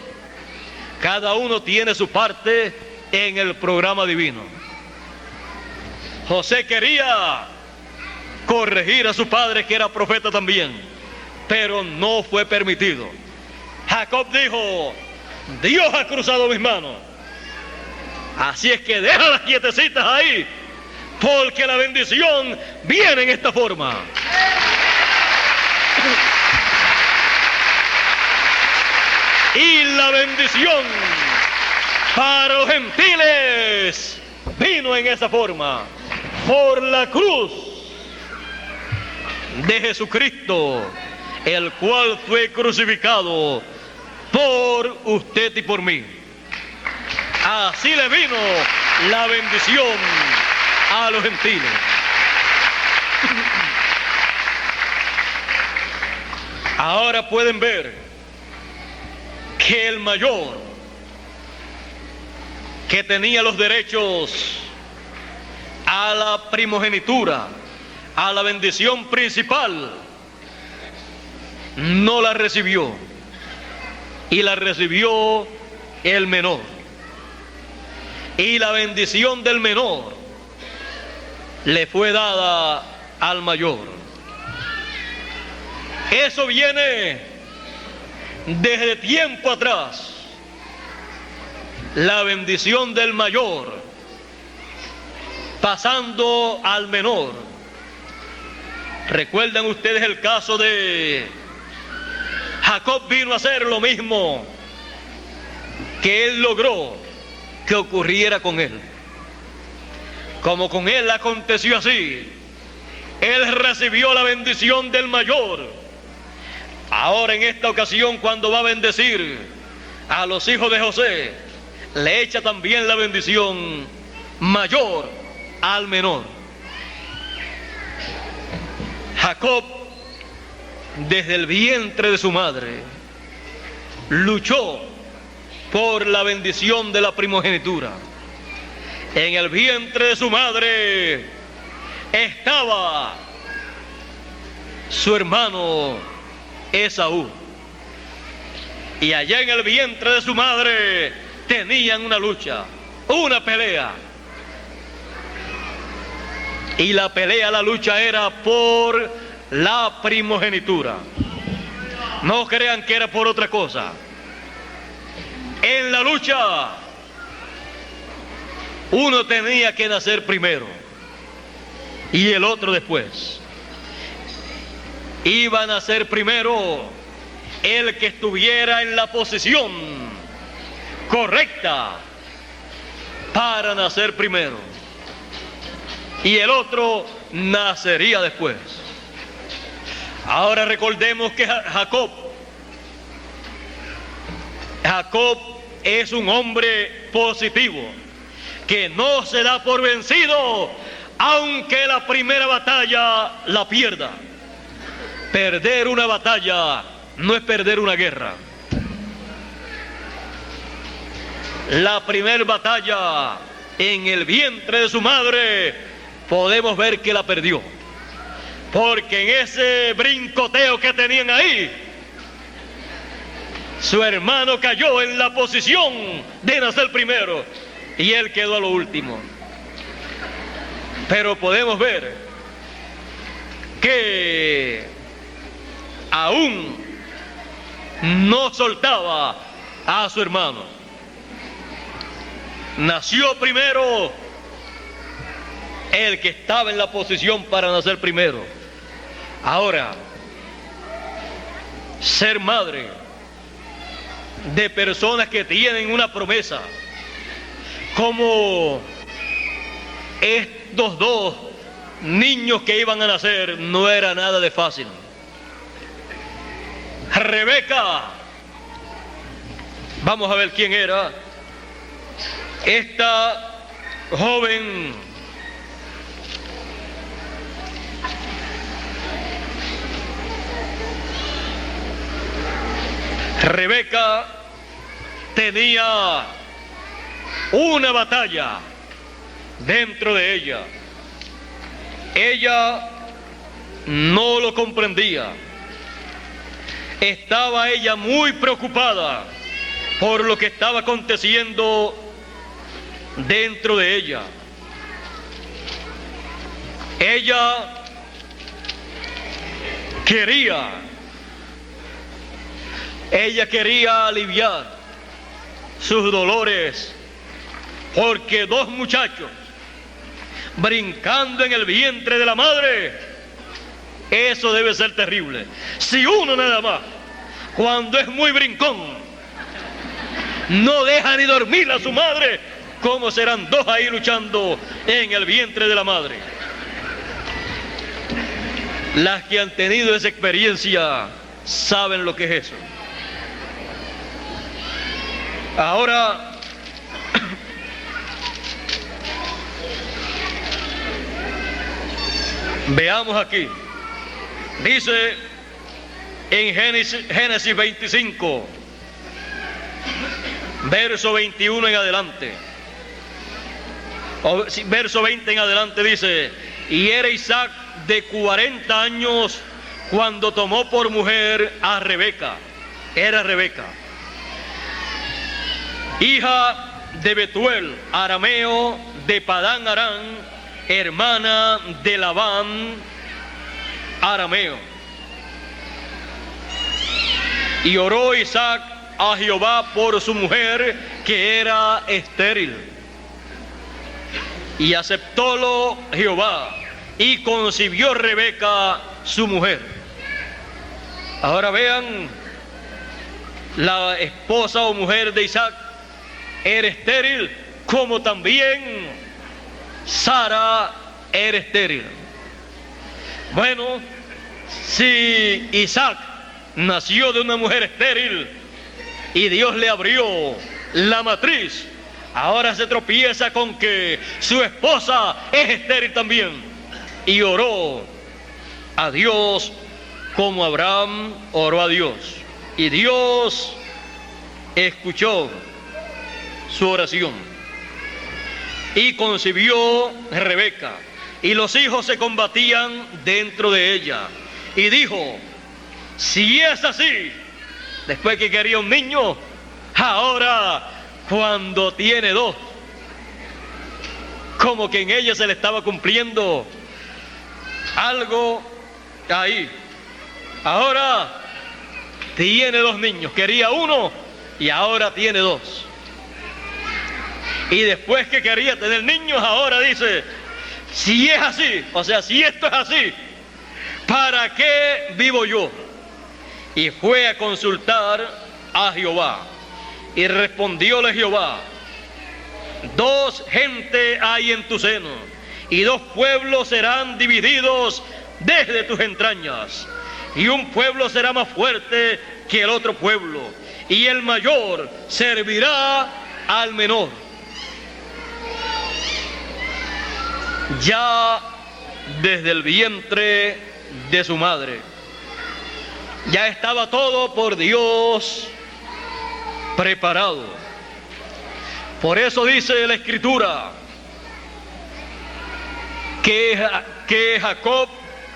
Cada uno tiene su parte en el programa divino. José quería corregir a su padre, que era profeta también, pero no fue permitido. Jacob dijo: Dios ha cruzado mis manos, así es que déjalas quietecitas ahí, porque la bendición viene en esta forma. Y la bendición para los gentiles vino en esa forma, por la cruz de Jesucristo, el cual fue crucificado por usted y por mí. Así le vino la bendición a los gentiles. Ahora pueden ver que el mayor, que tenía los derechos a la primogenitura, a la bendición principal, no la recibió, y la recibió el menor. Y la bendición del menor le fue dada al mayor. Eso viene desde tiempo atrás. La bendición del mayor pasando al menor. ¿Recuerdan ustedes el caso de Jacob? Vino a hacer lo mismo que él logró que ocurriera con él. Como con él aconteció así, él recibió la bendición del mayor. Ahora en esta ocasión, cuando va a bendecir a los hijos de José, le echa también la bendición mayor al menor. Jacob, desde el vientre de su madre, luchó por la bendición de la primogenitura. En el vientre de su madre estaba su hermano Esaú, y allá en el vientre de su madre tenían una lucha, una pelea. Y la pelea, la lucha era por la primogenitura. No crean que era por otra cosa. En la lucha, uno tenía que nacer primero y el otro después. Iba a nacer primero el que estuviera en la posición correcta para nacer primero, y el otro nacería después. Ahora recordemos que Jacob es un hombre positivo, que no se da por vencido, aunque la primera batalla la pierda. Perder una batalla no es perder una guerra. La primera batalla en el vientre de su madre podemos ver que la perdió, porque en ese brincoteo que tenían ahí, su hermano cayó en la posición de nacer primero y él quedó a lo último. Pero podemos ver que aún no soltaba a su hermano. Nació primero el que estaba en la posición para nacer primero. Ahora, ser madre de personas que tienen una promesa, como estos dos niños que iban a nacer, no era nada de fácil. Rebeca, vamos a ver quién era. Esta joven Rebeca tenía una batalla dentro de ella. Ella no lo comprendía. Estaba ella muy preocupada por lo que estaba aconteciendo dentro de ella. Ella quería aliviar sus dolores, porque dos muchachos brincando en el vientre de la madre, eso debe ser terrible. Si uno nada más, cuando es muy brincón, no deja ni dormir a su madre, ¿cómo serán dos ahí luchando en el vientre de la madre? Las que han tenido esa experiencia saben lo que es eso. Ahora, veamos aquí. Dice en Génesis 25, verso 21 en adelante, verso 20 en adelante dice: y era Isaac de 40 años cuando tomó por mujer a Rebeca. Era Rebeca, hija de Betuel, arameo de Padán Aram, hermana de Labán, arameo. Y oró Isaac a Jehová por su mujer, que era estéril. Y aceptólo Jehová, y concibió Rebeca su mujer. Ahora vean, la esposa o mujer de Isaac era estéril, como también Sara era estéril. Bueno, si Isaac nació de una mujer estéril y Dios le abrió la matriz, ahora se tropieza con que su esposa es estéril también. Y oró a Dios como Abraham oró a Dios. Y Dios escuchó su oración y concibió Rebeca, y los hijos se combatían dentro de ella. Y dijo: si es así, después que quería un niño, ahora cuando tiene dos, como que en ella se le estaba cumpliendo algo ahí. Ahora tiene dos niños, quería uno y ahora tiene dos. Y después que quería tener niños, ahora dice: si es así, o sea, si esto es así, ¿para qué vivo yo? Y fue a consultar a Jehová. Y respondióle Jehová: dos gentes hay en tu seno, y dos pueblos serán divididos desde tus entrañas. Y un pueblo será más fuerte que el otro pueblo, y el mayor servirá al menor. Ya desde el vientre de su madre, ya estaba todo por Dios preparado. Por eso dice la Escritura que Jacob,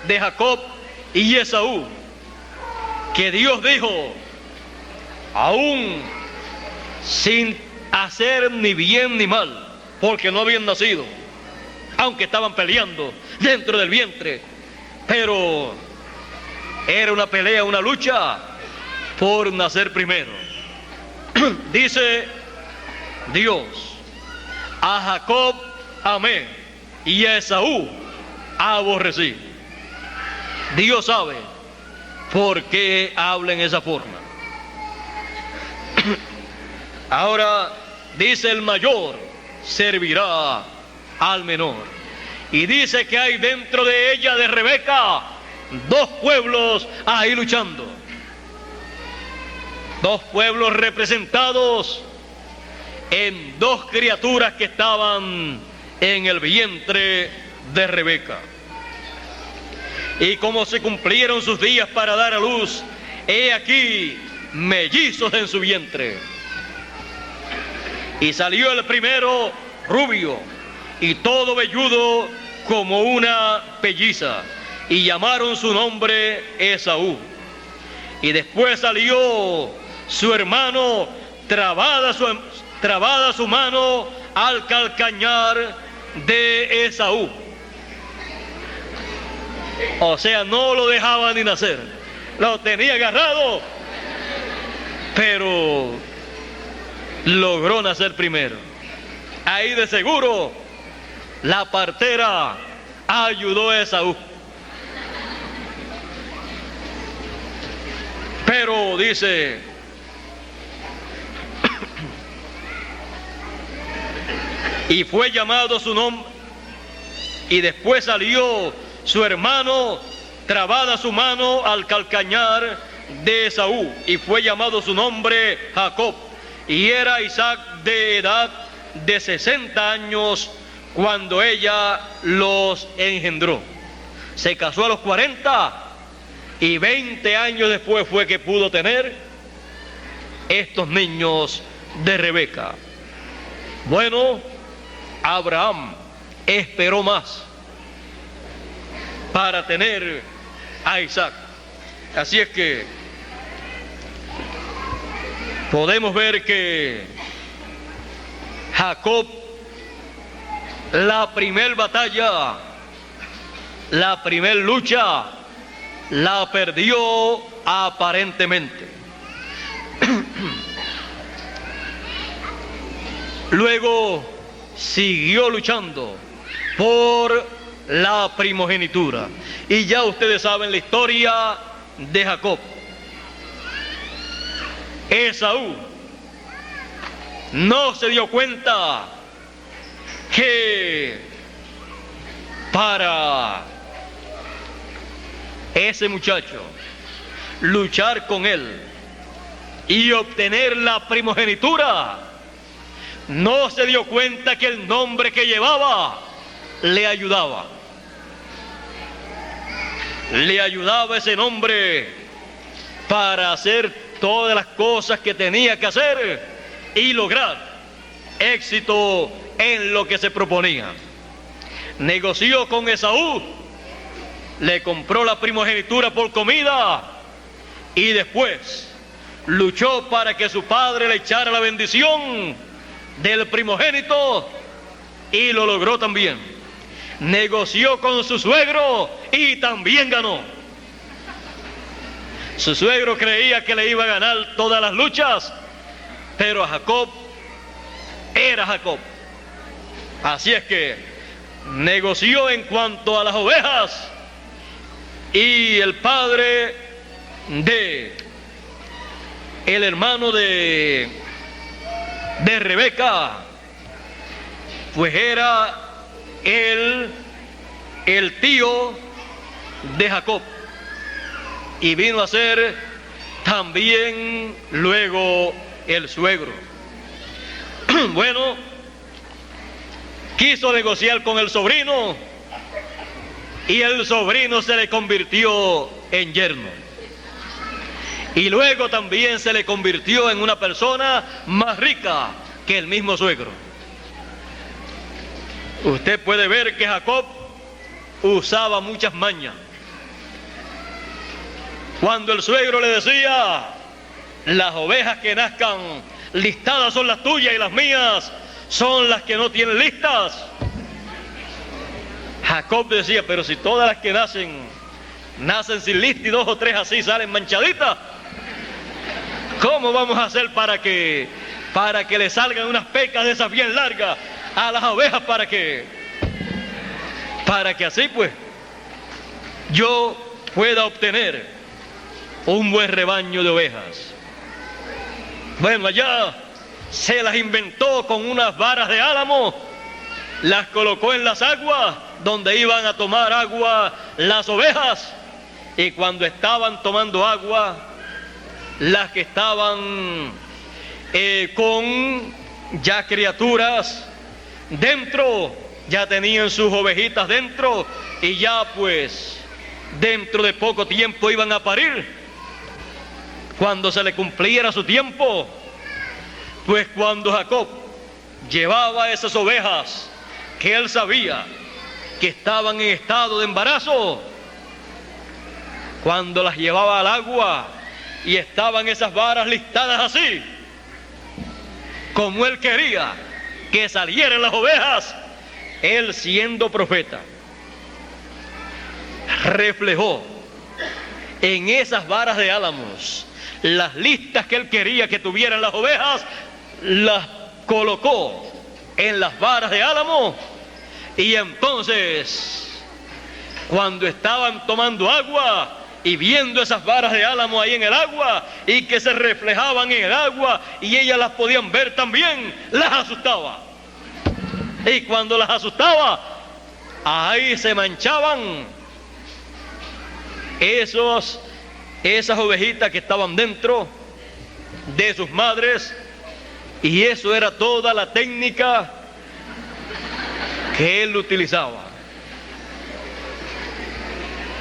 de Jacob y Esaú, que Dios dijo, aún sin hacer ni bien ni mal, porque no habían nacido, aunque estaban peleando dentro del vientre, pero era una pelea, una lucha por nacer primero. Dice Dios: a Jacob amé y a Esaú aborrecí. Dios sabe por qué habla en esa forma. Ahora dice: el mayor servirá al menor. Y dice que hay dentro de ella, de Rebeca, dos pueblos ahí luchando. Dos pueblos representados en dos criaturas que estaban en el vientre de Rebeca. Y como se cumplieron sus días para dar a luz, he aquí mellizos en su vientre. Y salió el primero rubio y todo velludo como una pelliza, y llamaron su nombre Esaú. Y después salió su hermano, trabada su mano al calcañar de Esaú. O sea, no lo dejaba ni nacer, lo tenía agarrado, pero logró nacer primero. Ahí de seguro la partera ayudó a Esaú. Pero dice: y fue llamado su nombre, y después salió su hermano, trabada su mano al calcañar de Esaú, y fue llamado su nombre Jacob. Y era Isaac de edad de 60 años cuando ella los engendró. Se casó a los 40 y 20 años después fue que pudo tener estos niños de Rebeca. Bueno, Abraham esperó más para tener a Isaac. Así es que podemos ver que Jacob, la primer batalla, la primer lucha, la perdió aparentemente. Luego siguió luchando por la primogenitura. Y ya ustedes saben la historia de Jacob. Esaú no se dio cuenta que para ese muchacho luchar con él y obtener la primogenitura, no se dio cuenta que el nombre que llevaba le ayudaba. Le ayudaba ese nombre para hacer todas las cosas que tenía que hacer y lograr éxito en lo que se proponía. Negoció con Esaú, le compró la primogenitura por comida y después luchó para que su padre le echara la bendición del primogénito y lo logró también. Negoció con su suegro y también ganó. Su suegro creía que le iba a ganar todas las luchas, pero Jacob era Jacob. Así es que negoció en cuanto a las ovejas, y el padre de el hermano de Rebeca, pues era el tío de Jacob, y vino a ser también luego el suegro. Bueno, quiso negociar con el sobrino y el sobrino se le convirtió en yerno, y luego también se le convirtió en una persona más rica que el mismo suegro. Usted puede ver que Jacob usaba muchas mañas. Cuando el suegro le decía: las ovejas que nazcan listadas son las tuyas y las mías son las que no tienen listas, Jacob decía: pero si todas las que nacen sin lista y 2 o 3 así salen manchaditas, ¿cómo vamos a hacer para que le salgan unas pecas de esas bien largas a las ovejas, para que así pues yo pueda obtener un buen rebaño de ovejas? Bueno, allá se las inventó con unas varas de álamo, las colocó en las aguas donde iban a tomar agua las ovejas, y cuando estaban tomando agua, las que estaban con ya criaturas dentro, ya tenían sus ovejitas dentro, y ya pues dentro de poco tiempo iban a parir. Cuando se le cumpliera su tiempo, pues cuando Jacob llevaba esas ovejas que él sabía que estaban en estado de embarazo, cuando las llevaba al agua y estaban esas varas listadas así, como él quería que salieran las ovejas, él, siendo profeta, reflejó en esas varas de álamos las listas que él quería que tuvieran las ovejas, las colocó en las varas de álamo, y entonces cuando estaban tomando agua y viendo esas varas de álamo ahí en el agua y que se reflejaban en el agua y ellas las podían ver también, las asustaba. Y cuando las asustaba, ahí se manchaban esas ovejitas que estaban dentro de sus madres, y eso era toda la técnica que él utilizaba.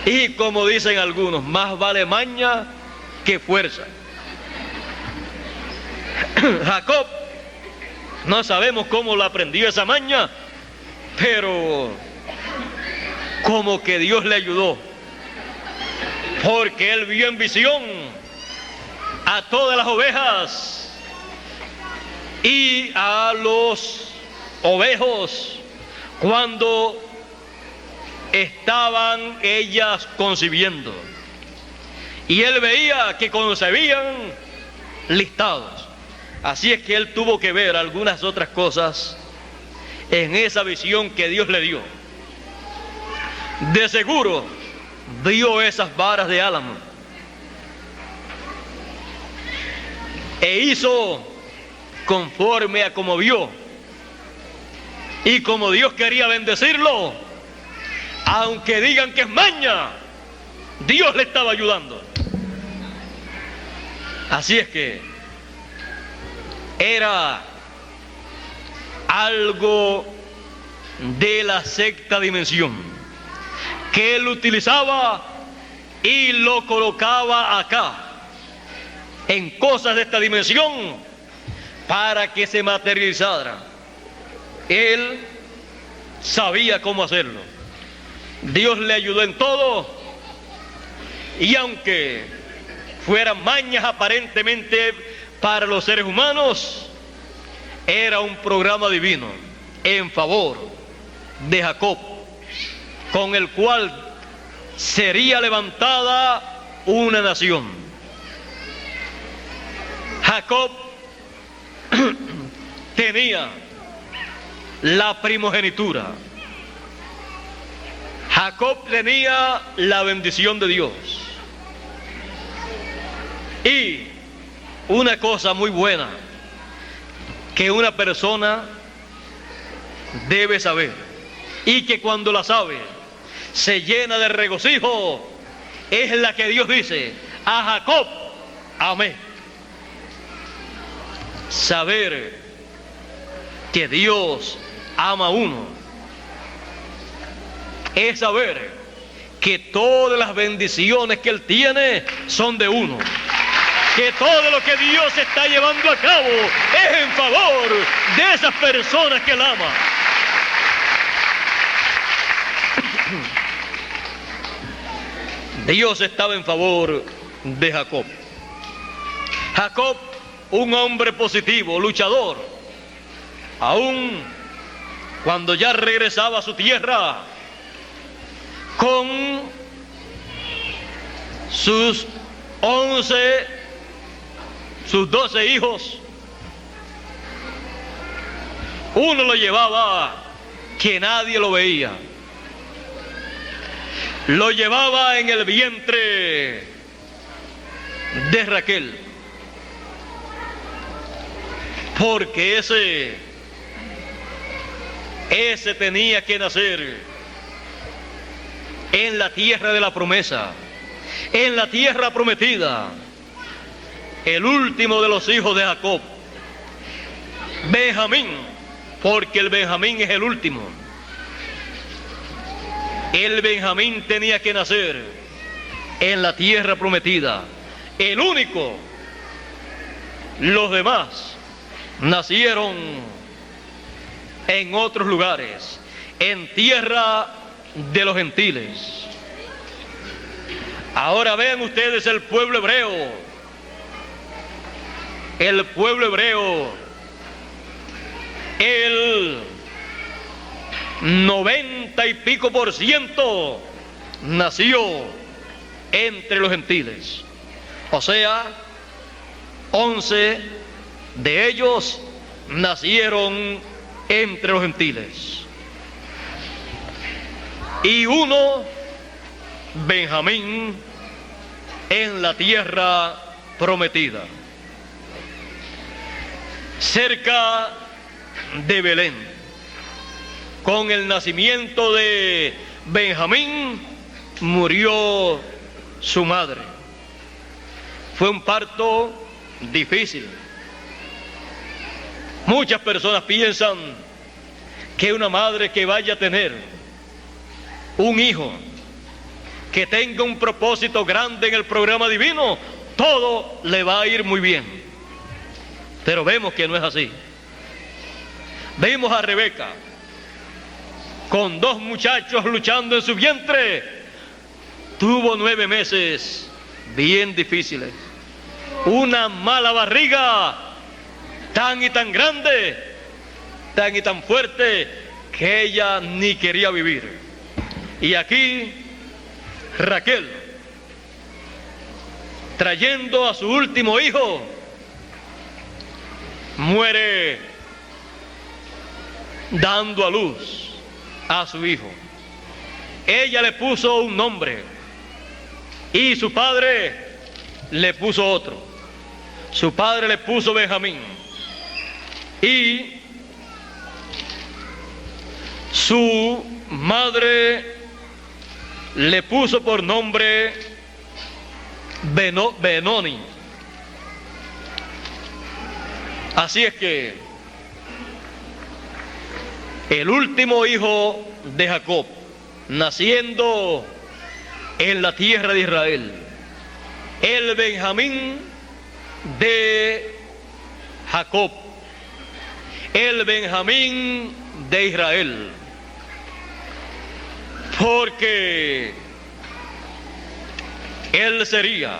Y como dicen algunos, más vale maña que fuerza. Jacob, no sabemos cómo la aprendió esa maña, pero como que Dios le ayudó, porque él vio en visión a todas las ovejas y a los ovejos cuando estaban ellas concibiendo, y él veía que concebían listados. Así es que él tuvo que ver algunas otras cosas en esa visión que Dios le dio. De seguro vio esas varas de álamo e hizo conforme a como vio, y como Dios quería bendecirlo, aunque digan que es maña, Dios le estaba ayudando. Así es que era algo de la sexta dimensión que él utilizaba y lo colocaba acá en cosas de esta dimensión para que se materializara. Él sabía cómo hacerlo. Dios le ayudó en todo, y aunque fueran mañas aparentemente para los seres humanos, era un programa divino en favor de Jacob, con el cual sería levantada una nación. Jacob tenía la primogenitura. Jacob tenía la bendición de Dios. Y una cosa muy buena que una persona debe saber, y que cuando la sabe se llena de regocijo, es la que Dios dice: a Jacob amé. Saber que Dios ama a uno es saber que todas las bendiciones que Él tiene son de uno, que todo lo que Dios está llevando a cabo es en favor de esas personas que Él ama. Dios estaba en favor de Jacob. Jacob, un hombre positivo, luchador, aún cuando ya regresaba a su tierra con sus 12 hijos, uno lo llevaba que nadie lo veía, lo llevaba en el vientre de Raquel, porque ese tenía que nacer en la tierra de la promesa, en la tierra prometida, el último de los hijos de Jacob, Benjamín, porque el Benjamín es el último. El Benjamín tenía que nacer en la tierra prometida, el único. Los demás nacieron en otros lugares, en tierra de los gentiles. Ahora vean ustedes el pueblo hebreo. El pueblo hebreo, el 90 y pico % nació entre los gentiles. O sea, 11 de ellos nacieron entre los gentiles. Y uno, Benjamín, en la tierra prometida, cerca de Belén. Con el nacimiento de Benjamín murió su madre. Fue un parto difícil. Muchas personas piensan que una madre que vaya a tener un hijo que tenga un propósito grande en el programa divino, todo le va a ir muy bien. Pero vemos que no es así. Vimos a Rebeca con 2 muchachos luchando en su vientre. Tuvo 9 meses bien difíciles. Una mala barriga tan y tan grande, tan y tan fuerte, que ella ni quería vivir. Y aquí Raquel, trayendo a su último hijo, muere dando a luz a su hijo. Ella le puso un nombre y su padre le puso otro. Su padre le puso Benjamín y su madre le puso por nombre Benoni. Así es que el último hijo de Jacob, naciendo en la tierra de Israel, el Benjamín de Jacob, el Benjamín de Israel, porque él sería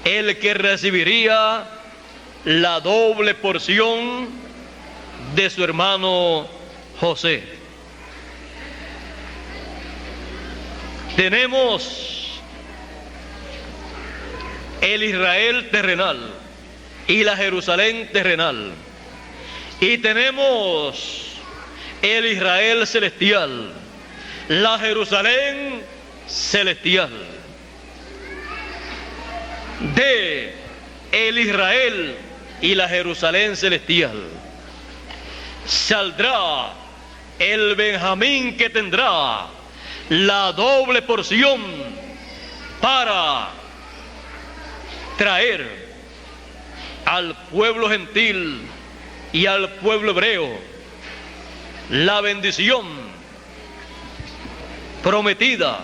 el que recibiría la doble porción de su hermano José. Tenemos el Israel terrenal y la Jerusalén terrenal, y tenemos el Israel celestial, la Jerusalén celestial. De el Israel y la Jerusalén celestial saldrá el Benjamín que tendrá la doble porción para traer al pueblo gentil y al pueblo hebreo la bendición prometida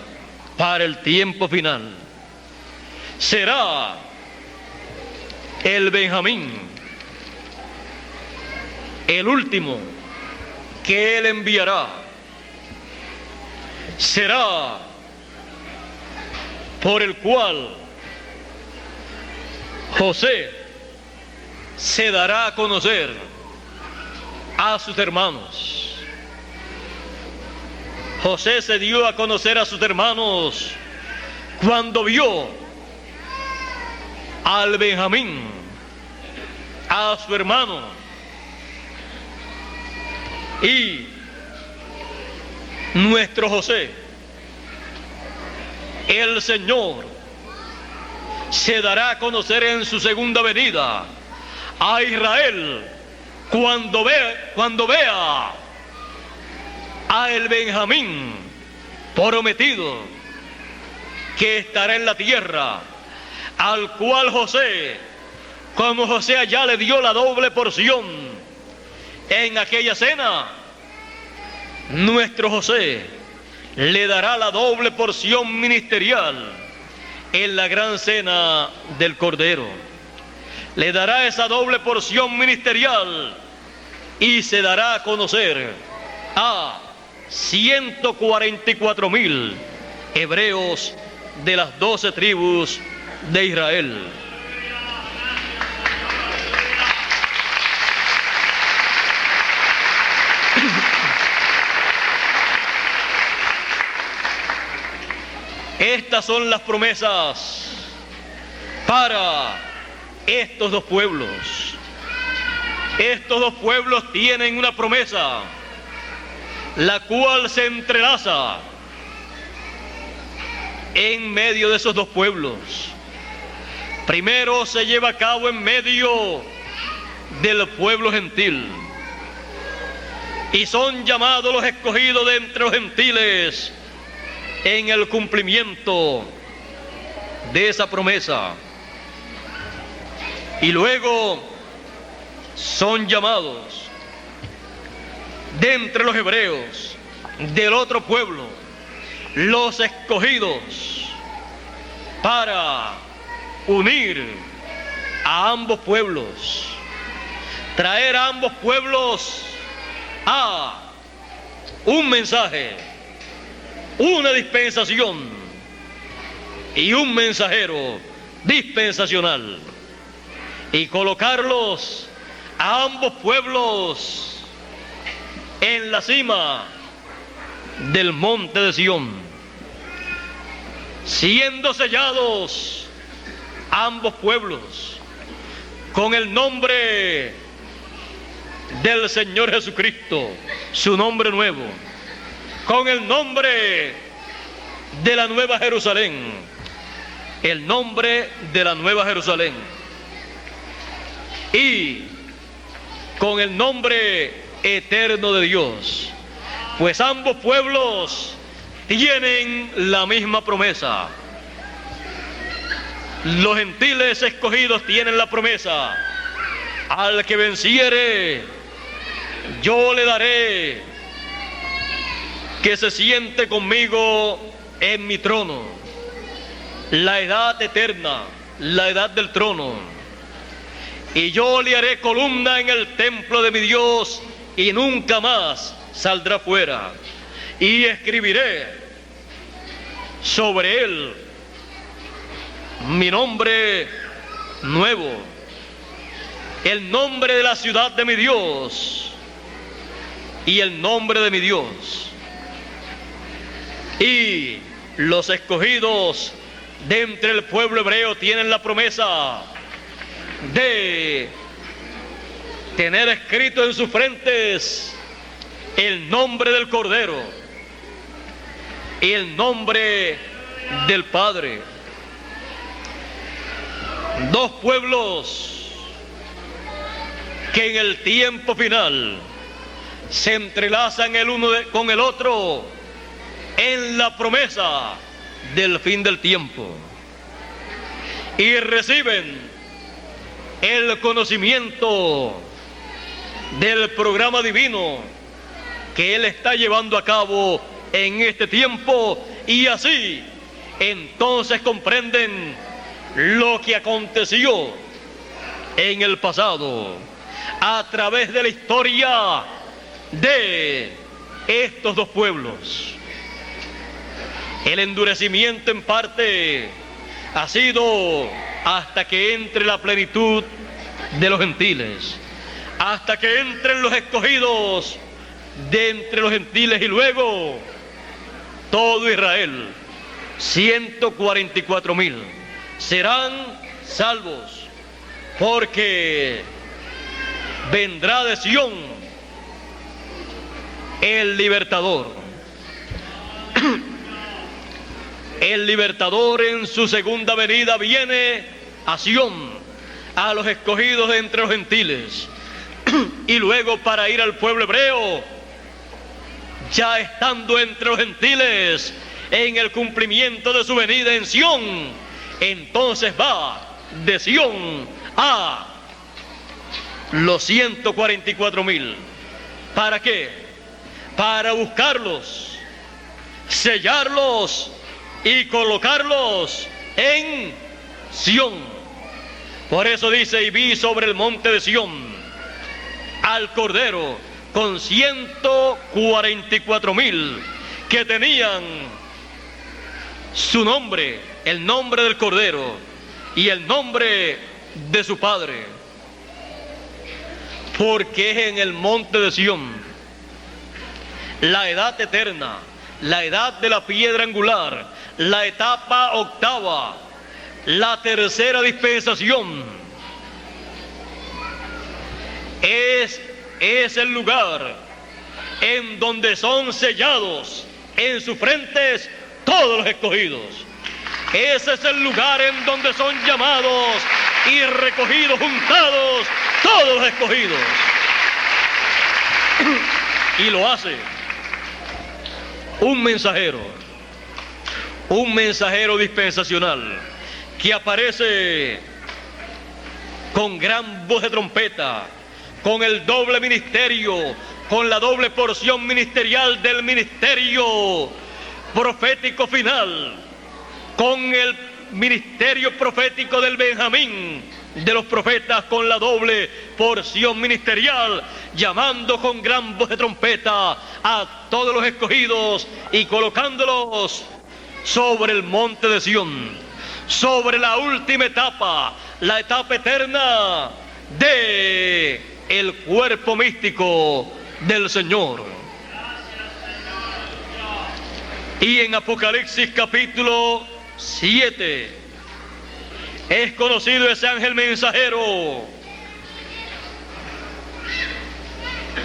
para el tiempo final. Será el Benjamín el último que él enviará. Será por el cual José se dará a conocer a sus hermanos. José se dio a conocer a sus hermanos cuando vio al Benjamín, a su hermano, y nuestro José, el Señor, se dará a conocer en su segunda venida a Israel cuando vea a el Benjamín prometido que estará en la tierra, al cual José, como José allá le dio la doble porción en aquella cena, nuestro José le dará la doble porción ministerial en la gran cena del Cordero. Le dará esa doble porción ministerial y se dará a conocer a 144,000 hebreos de las 12 tribus de Israel. Estas son las promesas para estos 2 pueblos. Estos 2 pueblos tienen una promesa, la cual se entrelaza en medio de esos 2 pueblos. Primero se lleva a cabo en medio del pueblo gentil, y son llamados los escogidos de entre los gentiles en el cumplimiento de esa promesa. Y luego son llamados de entre los hebreos del otro pueblo, los escogidos para unir a ambos pueblos, traer a ambos pueblos a un mensaje, una dispensación y un mensajero dispensacional, y colocarlos a ambos pueblos en la cima del monte de Sión, siendo sellados ambos pueblos con el nombre del Señor Jesucristo, su nombre nuevo, con el nombre de la Nueva Jerusalén, el nombre de la Nueva Jerusalén, y con el nombre eterno de Dios, pues ambos pueblos tienen la misma promesa. Los gentiles escogidos tienen la promesa: al que venciere, yo le daré que se siente conmigo en mi trono, la edad eterna, la edad del trono. Y yo le haré columna en el templo de mi Dios, y nunca más saldrá fuera. Y escribiré sobre él mi nombre nuevo, el nombre de la ciudad de mi Dios y el nombre de mi Dios. Y los escogidos de entre el pueblo hebreo tienen la promesa de tener escrito en sus frentes el nombre del Cordero y el nombre del Padre. Dos pueblos que en el tiempo final se entrelazan el uno con el otro en la promesa del fin del tiempo, y reciben el conocimiento del programa divino que Él está llevando a cabo en este tiempo, y así entonces comprenden lo que aconteció en el pasado a través de la historia de estos dos pueblos. El endurecimiento en parte ha sido hasta que entre la plenitud de los gentiles, hasta que entren los escogidos de entre los gentiles, y luego todo Israel, 144,000 serán salvos, porque vendrá de Sión el libertador. El libertador en su segunda venida viene a Sión, a los escogidos de entre los gentiles, y luego para ir al pueblo hebreo, ya estando entre los gentiles en el cumplimiento de su venida en Sión, entonces va de Sión a los 144,000. ¿Para qué? Para buscarlos, sellarlos y colocarlos en Sión. Por eso dice: y vi sobre el monte de Sión al Cordero con 144,000 que tenían su nombre, el nombre del Cordero y el nombre de su Padre, porque es en el monte de Sión la edad eterna, la edad de la piedra angular, la etapa octava, la tercera dispensación. Es el lugar en donde son sellados en sus frentes todos los escogidos. Ese es el lugar en donde son llamados y recogidos, juntados todos los escogidos. Y lo hace un mensajero dispensacional, que aparece con gran voz de trompeta, con el doble ministerio, con la doble porción ministerial del ministerio profético final, con el ministerio profético del Benjamín, de los profetas con la doble porción ministerial, llamando con gran voz de trompeta a todos los escogidos y colocándolos sobre el monte de Sión, sobre la última etapa, la etapa eterna de el cuerpo místico del Señor. Y en Apocalipsis capítulo 7 es conocido ese ángel mensajero.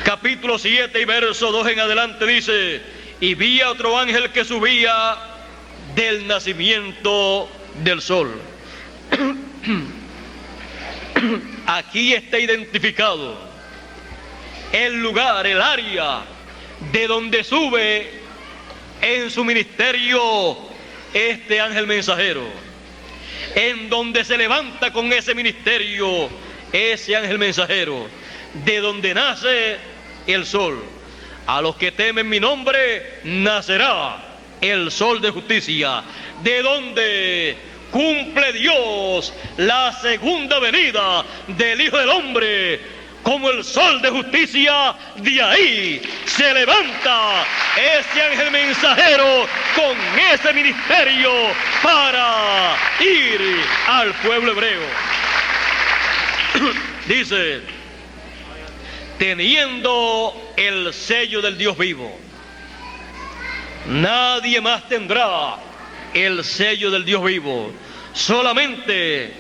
Capítulo 7 y verso 2 en adelante dice: y vi a otro ángel que subía del nacimiento del sol. Aquí está identificado el lugar, el área de donde sube en su ministerio este ángel mensajero, en donde se levanta con ese ministerio ese ángel mensajero, de donde nace el sol. A los que temen mi nombre nacerá el sol de justicia, de donde cumple Dios la segunda venida del Hijo del Hombre. Como el sol de justicia, de ahí se levanta ese ángel mensajero con ese ministerio para ir al pueblo hebreo. Dice: teniendo el sello del Dios vivo. Nadie más tendrá el sello del Dios vivo, solamente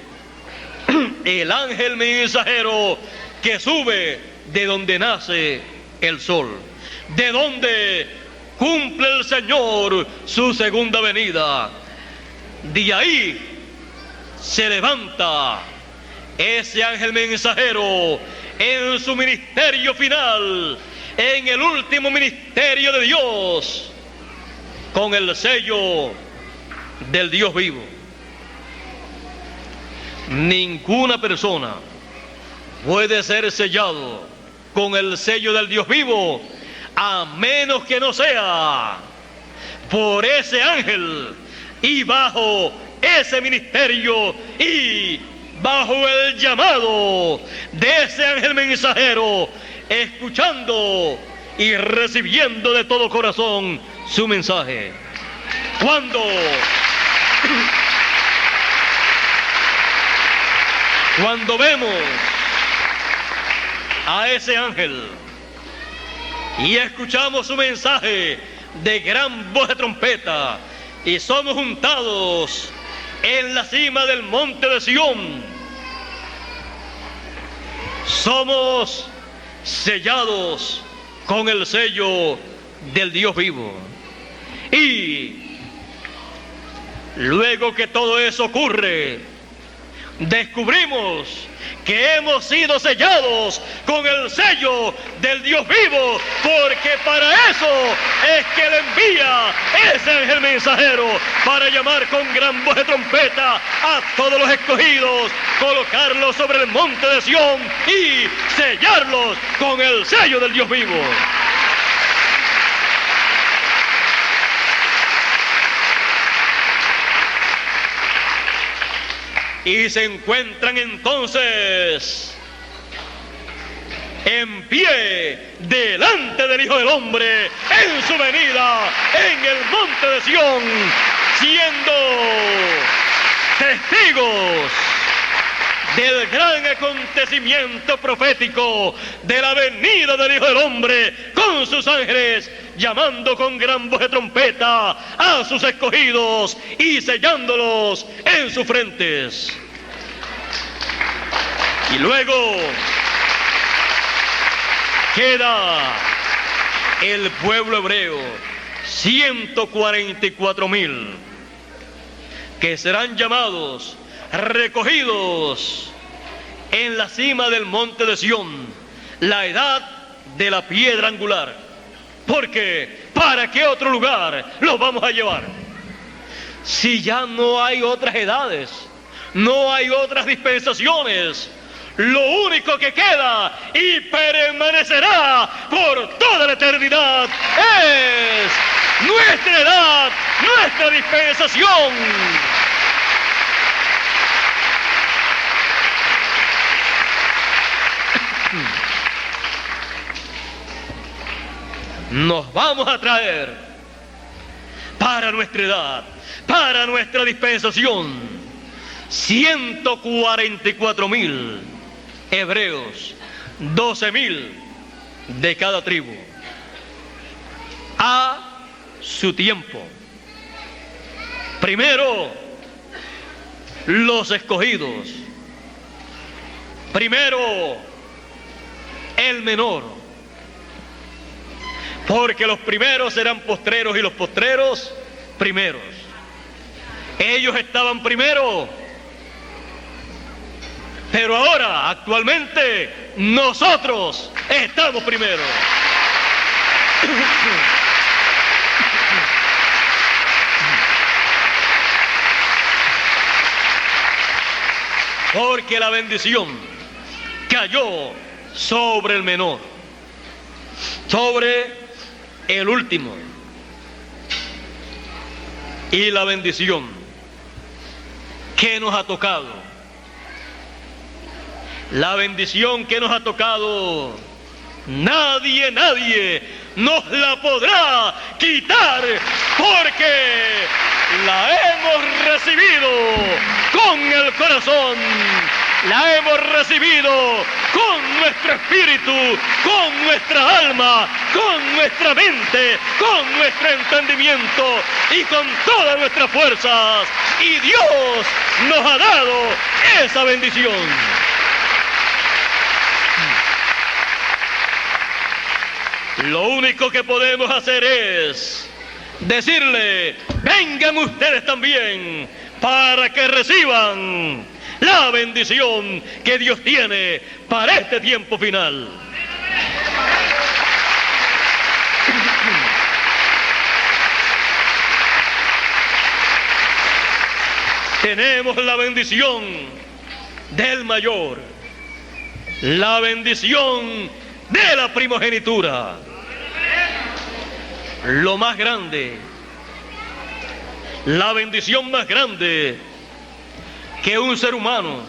el ángel mensajero que sube de donde nace el sol, de donde cumple el Señor su segunda venida. De ahí se levanta ese ángel mensajero en su ministerio final, en el último ministerio de Dios, con el sello del Dios vivo. Ninguna persona puede ser sellado con el sello del Dios vivo, a menos que no sea por ese ángel y bajo ese ministerio y bajo el llamado de ese ángel mensajero, escuchando y recibiendo de todo corazón su mensaje. Cuando vemos a ese ángel y escuchamos su mensaje de gran voz de trompeta y somos juntados en la cima del monte de Sión, somos sellados con el sello del Dios vivo. Y luego que todo eso ocurre, descubrimos que hemos sido sellados con el sello del Dios vivo, porque para eso es que le envía ese ángel mensajero, para llamar con gran voz de trompeta a todos los escogidos, colocarlos sobre el monte de Sión y sellarlos con el sello del Dios vivo. Y se encuentran entonces en pie delante del Hijo del Hombre en su venida en el monte de Sión, siendo testigos del gran acontecimiento profético de la venida del Hijo del Hombre con sus ángeles, llamando con gran voz de trompeta a sus escogidos y sellándolos en sus frentes. Y luego queda el pueblo hebreo, 144,000, que serán llamados, recogidos en la cima del monte de Sión, la edad de la piedra angular. Porque ¿para qué otro lugar los vamos a llevar? Si ya no hay otras edades, no hay otras dispensaciones, lo único que queda y permanecerá por toda la eternidad es nuestra edad, nuestra dispensación. nos vamos a traer para nuestra edad, para nuestra dispensación, 144,000 hebreos, 12,000 de cada tribu, a su tiempo. Primero, los escogidos. Primero, el menor. Porque los primeros serán postreros y los postreros primeros. Ellos estaban primero, pero ahora, actualmente, nosotros estamos primero. Porque la bendición cayó sobre el menor, sobre el último. Y la bendición que nos ha tocado, la bendición que nos ha tocado, nadie nos la podrá quitar, porque la hemos recibido con el corazón, la hemos recibido con nuestro espíritu, con nuestra alma, con nuestra mente, con nuestro entendimiento y con todas nuestras fuerzas. Y Dios nos ha dado esa bendición. Lo único que podemos hacer es decirle: vengan ustedes también para que reciban la bendición que Dios tiene para este tiempo final. Tenemos la bendición del mayor, la bendición de la primogenitura, lo más grande, la bendición más grande que un ser humano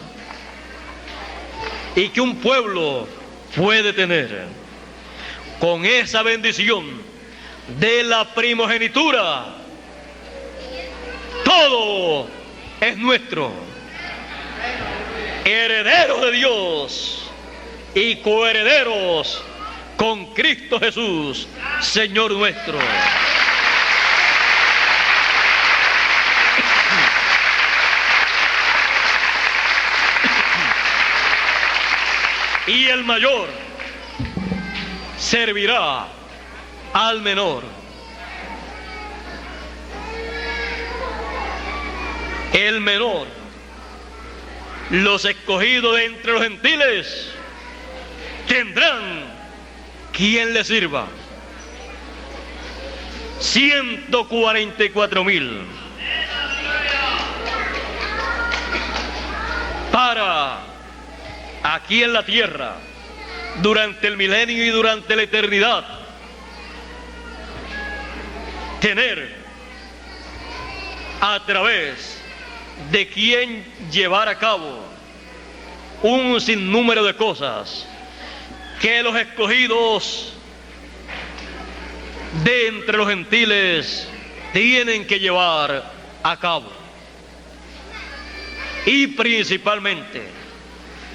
y que un pueblo puede tener. Con esa bendición de la primogenitura, todo es nuestro, herederos de Dios y coherederos con Cristo Jesús, Señor nuestro. Y el mayor servirá al menor. El menor, los escogidos de entre los gentiles, tendrán quien les sirva. 144,000 para aquí en la tierra, durante el milenio y durante la eternidad, tener a través de quien llevar a cabo un sinnúmero de cosas que los escogidos de entre los gentiles tienen que llevar a cabo. Y principalmente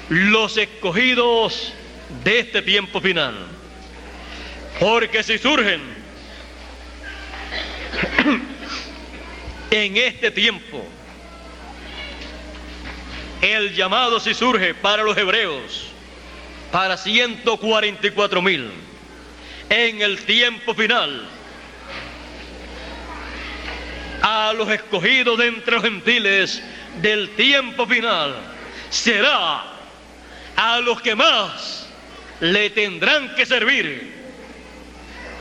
los escogidos de este tiempo final, porque si surgen en este tiempo, el llamado si surge para los hebreos, para 144,000, en el tiempo final, a los escogidos de entre los gentiles del tiempo final, será a los que más le tendrán que servir,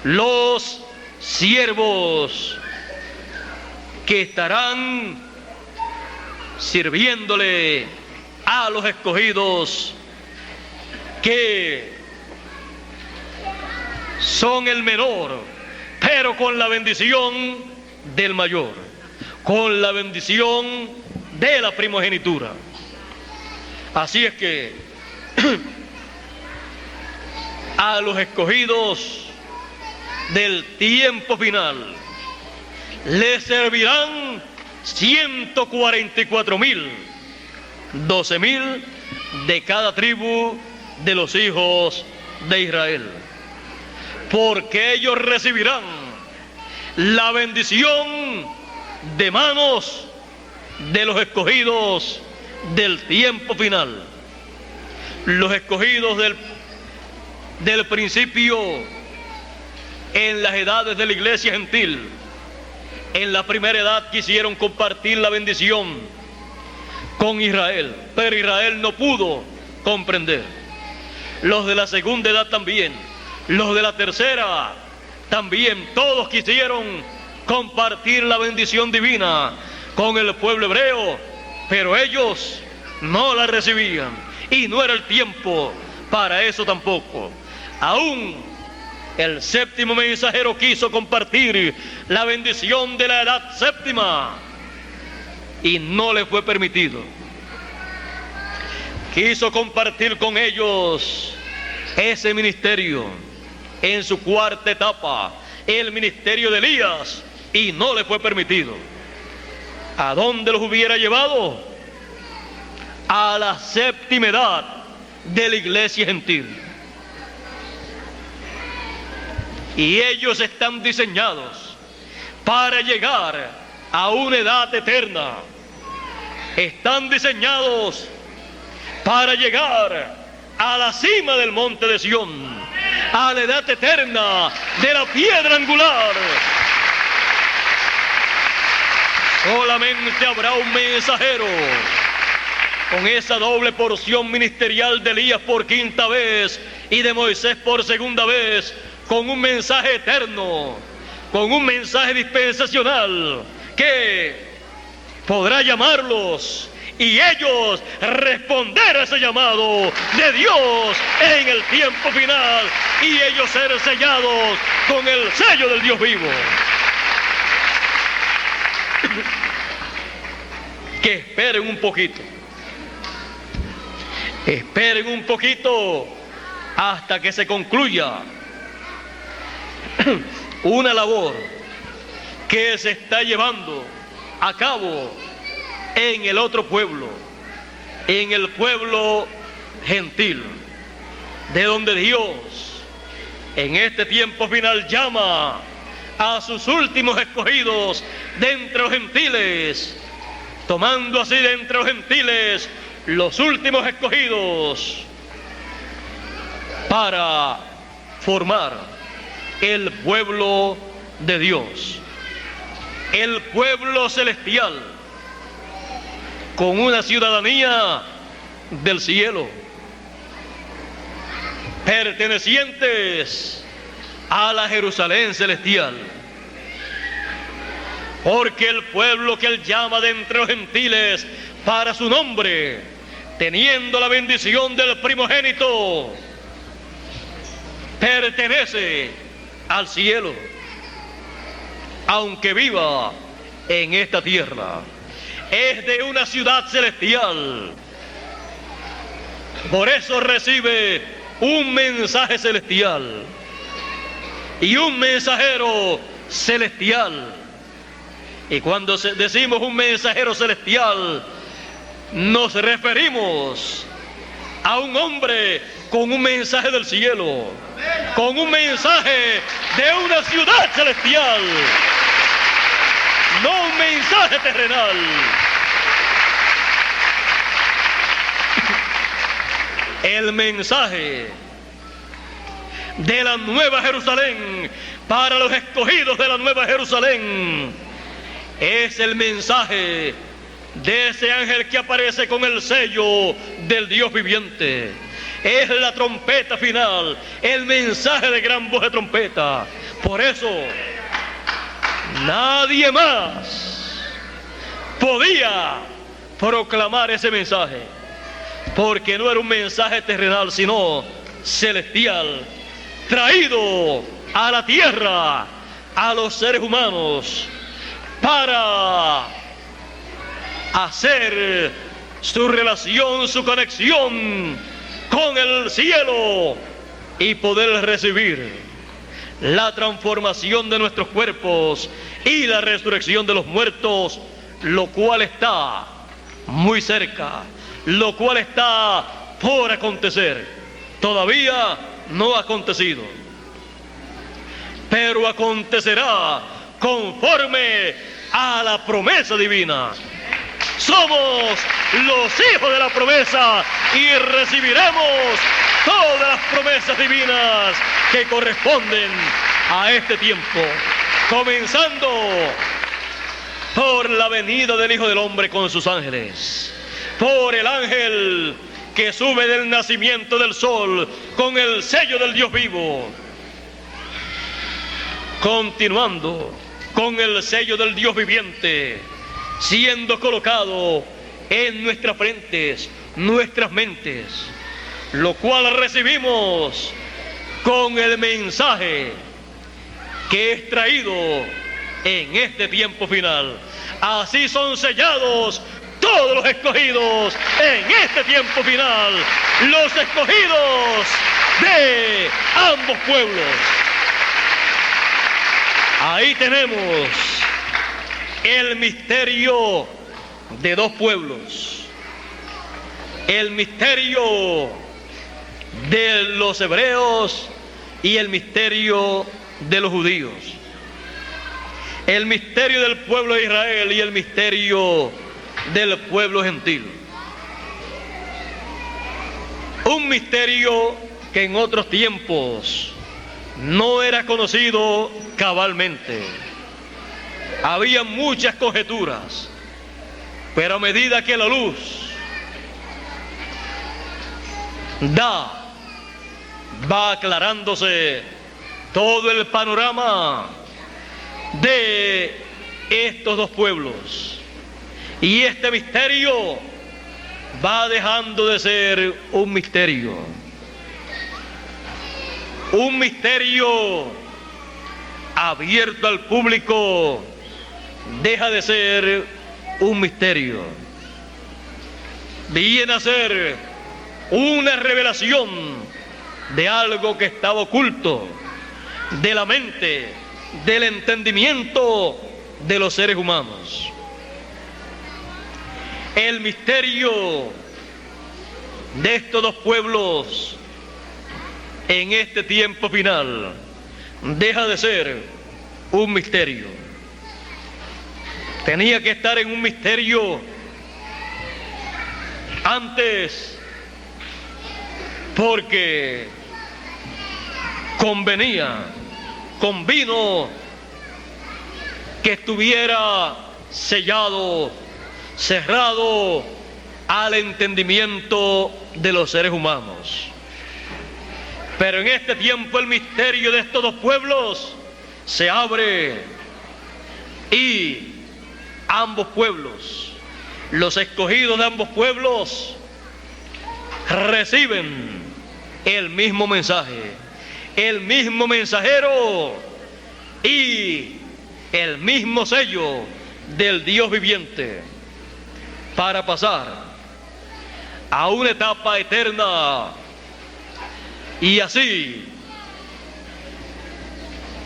los siervos que estarán sirviéndole a los escogidos que son el menor, pero con la bendición del mayor, con la bendición de la primogenitura. Así es que a los escogidos del tiempo final le servirán 144,000, 12,000 de cada tribu de los hijos de Israel, porque ellos recibirán la bendición de manos de los escogidos del tiempo final. Los escogidos del principio en las edades de la iglesia gentil, en la primera edad quisieron compartir la bendición con Israel, pero Israel no pudo comprender. Los de la segunda edad también, los de la tercera también, todos quisieron compartir la bendición divina con el pueblo hebreo, pero ellos no la recibían y no era el tiempo para eso tampoco. Aún el séptimo mensajero quiso compartir la bendición de la edad séptima y no le fue permitido. Quiso compartir con ellos ese ministerio en su cuarta etapa, el ministerio de Elías, y no le fue permitido. ¿A dónde los hubiera llevado? A la séptima edad de la iglesia gentil. Y ellos están diseñados para llegar a una edad eterna. Están diseñados para llegar a la cima del monte de Sión, a la edad eterna de la piedra angular. Solamente habrá un mensajero con esa doble porción ministerial de Elías por quinta vez y de Moisés por segunda vez, con un mensaje eterno, con un mensaje dispensacional que podrá llamarlos y ellos responder a ese llamado de Dios en el tiempo final y ellos ser sellados con el sello del Dios vivo. Que esperen un poquito. Esperen un poquito hasta que se concluya una labor que se está llevando a cabo en el otro pueblo, en el pueblo gentil, de donde Dios en este tiempo final llama a sus últimos escogidos de entre los gentiles, tomando así de entre los gentiles los últimos escogidos para formar el pueblo de Dios, el pueblo celestial, con una ciudadanía del cielo, pertenecientes a la Jerusalén celestial. Porque el pueblo que él llama de entre los gentiles para su nombre, teniendo la bendición del primogénito, pertenece al cielo, aunque viva en esta tierra. Es de una ciudad celestial. Por eso recibe un mensaje celestial y un mensajero celestial. Y cuando decimos un mensajero celestial, nos referimos a un hombre con un mensaje del cielo, con un mensaje de una ciudad celestial, no un mensaje terrenal. El mensaje de la Nueva Jerusalén para los escogidos de la Nueva Jerusalén es el mensaje de ese ángel que aparece con el sello del Dios viviente. Es la trompeta final, el mensaje de gran voz de trompeta. Por eso nadie más podía proclamar ese mensaje, porque no era un mensaje terrenal, sino celestial, traído a la tierra, a los seres humanos, para hacer su relación, su conexión con el cielo, y poder recibir la transformación de nuestros cuerpos y la resurrección de los muertos, lo cual está muy cerca, lo cual está por acontecer. Todavía no ha acontecido, pero acontecerá conforme a la promesa divina. Somos los hijos de la promesa y recibiremos todas las promesas divinas que corresponden a este tiempo, comenzando por la venida del Hijo del Hombre con sus ángeles, por el ángel que sube del nacimiento del sol con el sello del Dios vivo, continuando con el sello del Dios viviente, siendo colocado en nuestras frentes, nuestras mentes, lo cual recibimos con el mensaje que es traído en este tiempo final. Así son sellados todos los escogidos en este tiempo final, los escogidos de ambos pueblos. Ahí tenemos el misterio de dos pueblos, el misterio de los hebreos y el misterio de los judíos, el misterio del pueblo de Israel y el misterio del pueblo gentil. Un misterio que en otros tiempos no era conocido cabalmente. Había muchas conjeturas, pero a medida que la luz va aclarándose todo el panorama de estos dos pueblos, y este misterio va dejando de ser un misterio abierto al público, deja de ser un misterio, viene a ser una revelación de algo que estaba oculto de la mente, del entendimiento de los seres humanos. El misterio de estos dos pueblos en este tiempo final deja de ser un misterio. Tenía que estar en un misterio antes, porque convino que estuviera sellado, cerrado al entendimiento de los seres humanos. Pero en este tiempo el misterio de estos dos pueblos se abre y ambos pueblos, los escogidos de ambos pueblos, reciben el mismo mensaje, el mismo mensajero y el mismo sello del Dios viviente, para pasar a una etapa eterna, y así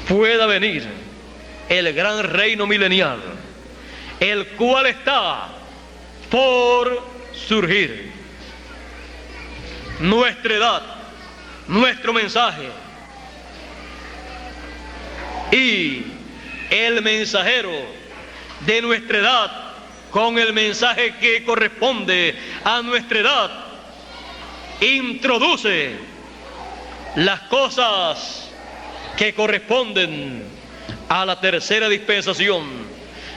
pueda venir el gran reino milenial, el cual está por surgir. Nuestra edad, nuestro mensaje y el mensajero de nuestra edad con el mensaje que corresponde a nuestra edad introduce las cosas que corresponden a la tercera dispensación,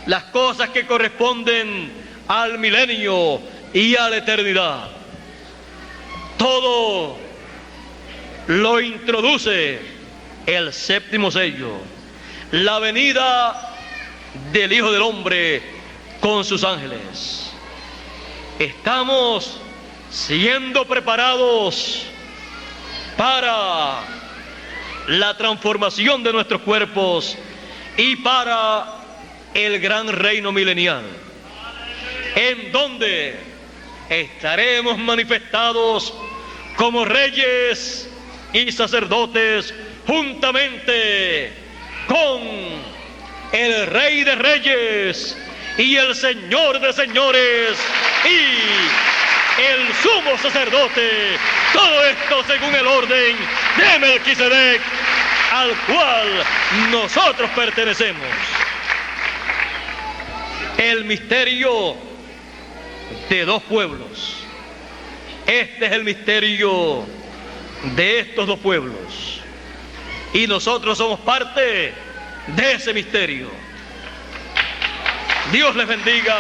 las cosas que corresponden al milenio y a la eternidad. Todo lo introduce el séptimo sello, la venida del Hijo del Hombre con sus ángeles. Estamos siendo preparados para la transformación de nuestros cuerpos y para el gran reino milenial, en donde estaremos manifestados como reyes y sacerdotes, juntamente con el Rey de Reyes y el Señor de Señores y el Sumo Sacerdote, todo esto según el orden de Melquisedec, al cual nosotros pertenecemos. El misterio de dos pueblos. Este es el misterio de estos dos pueblos. Y nosotros somos parte de ese misterio. Dios les bendiga,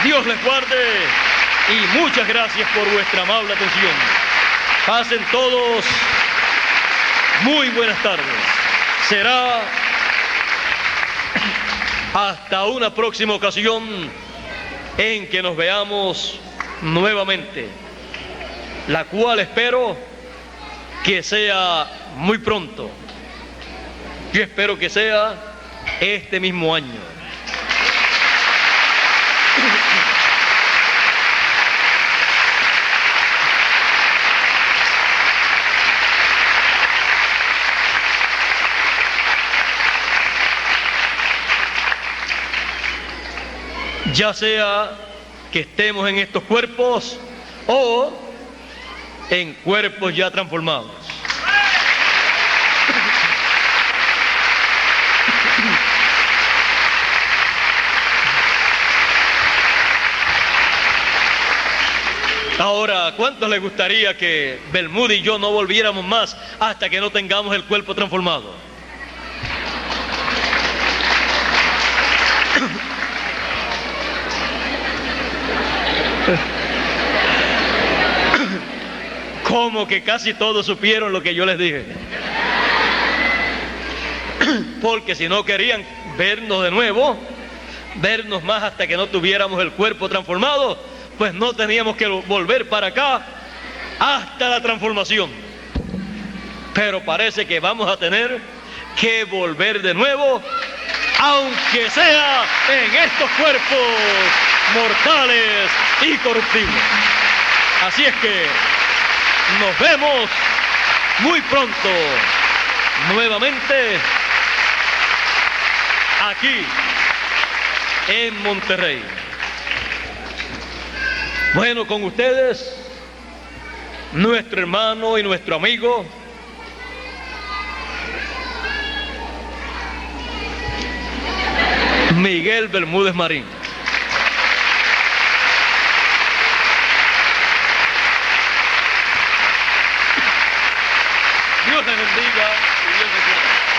Dios les guarde y muchas gracias por vuestra amable atención. Pasen todos muy buenas tardes. Será hasta una próxima ocasión en que nos veamos nuevamente, la cual espero que sea muy pronto. Yo espero que sea este mismo año. Ya sea que estemos en estos cuerpos o en cuerpos ya transformados. Ahora, ¿cuántos les gustaría que Bermúdez y yo no volviéramos más hasta que no tengamos el cuerpo transformado? Como que casi todos supieron lo que yo les dije. Porque si no querían vernos de nuevo, vernos más hasta que no tuviéramos el cuerpo transformado, pues no teníamos que volver para acá hasta la transformación. Pero parece que vamos a tener que volver de nuevo, aunque sea en estos cuerpos mortales y corruptibles. Así es que nos vemos muy pronto nuevamente aquí en Monterrey. Bueno, con ustedes, nuestro hermano y nuestro amigo Miguel Bermúdez Marín. Dios les bendiga y Dios les guarde.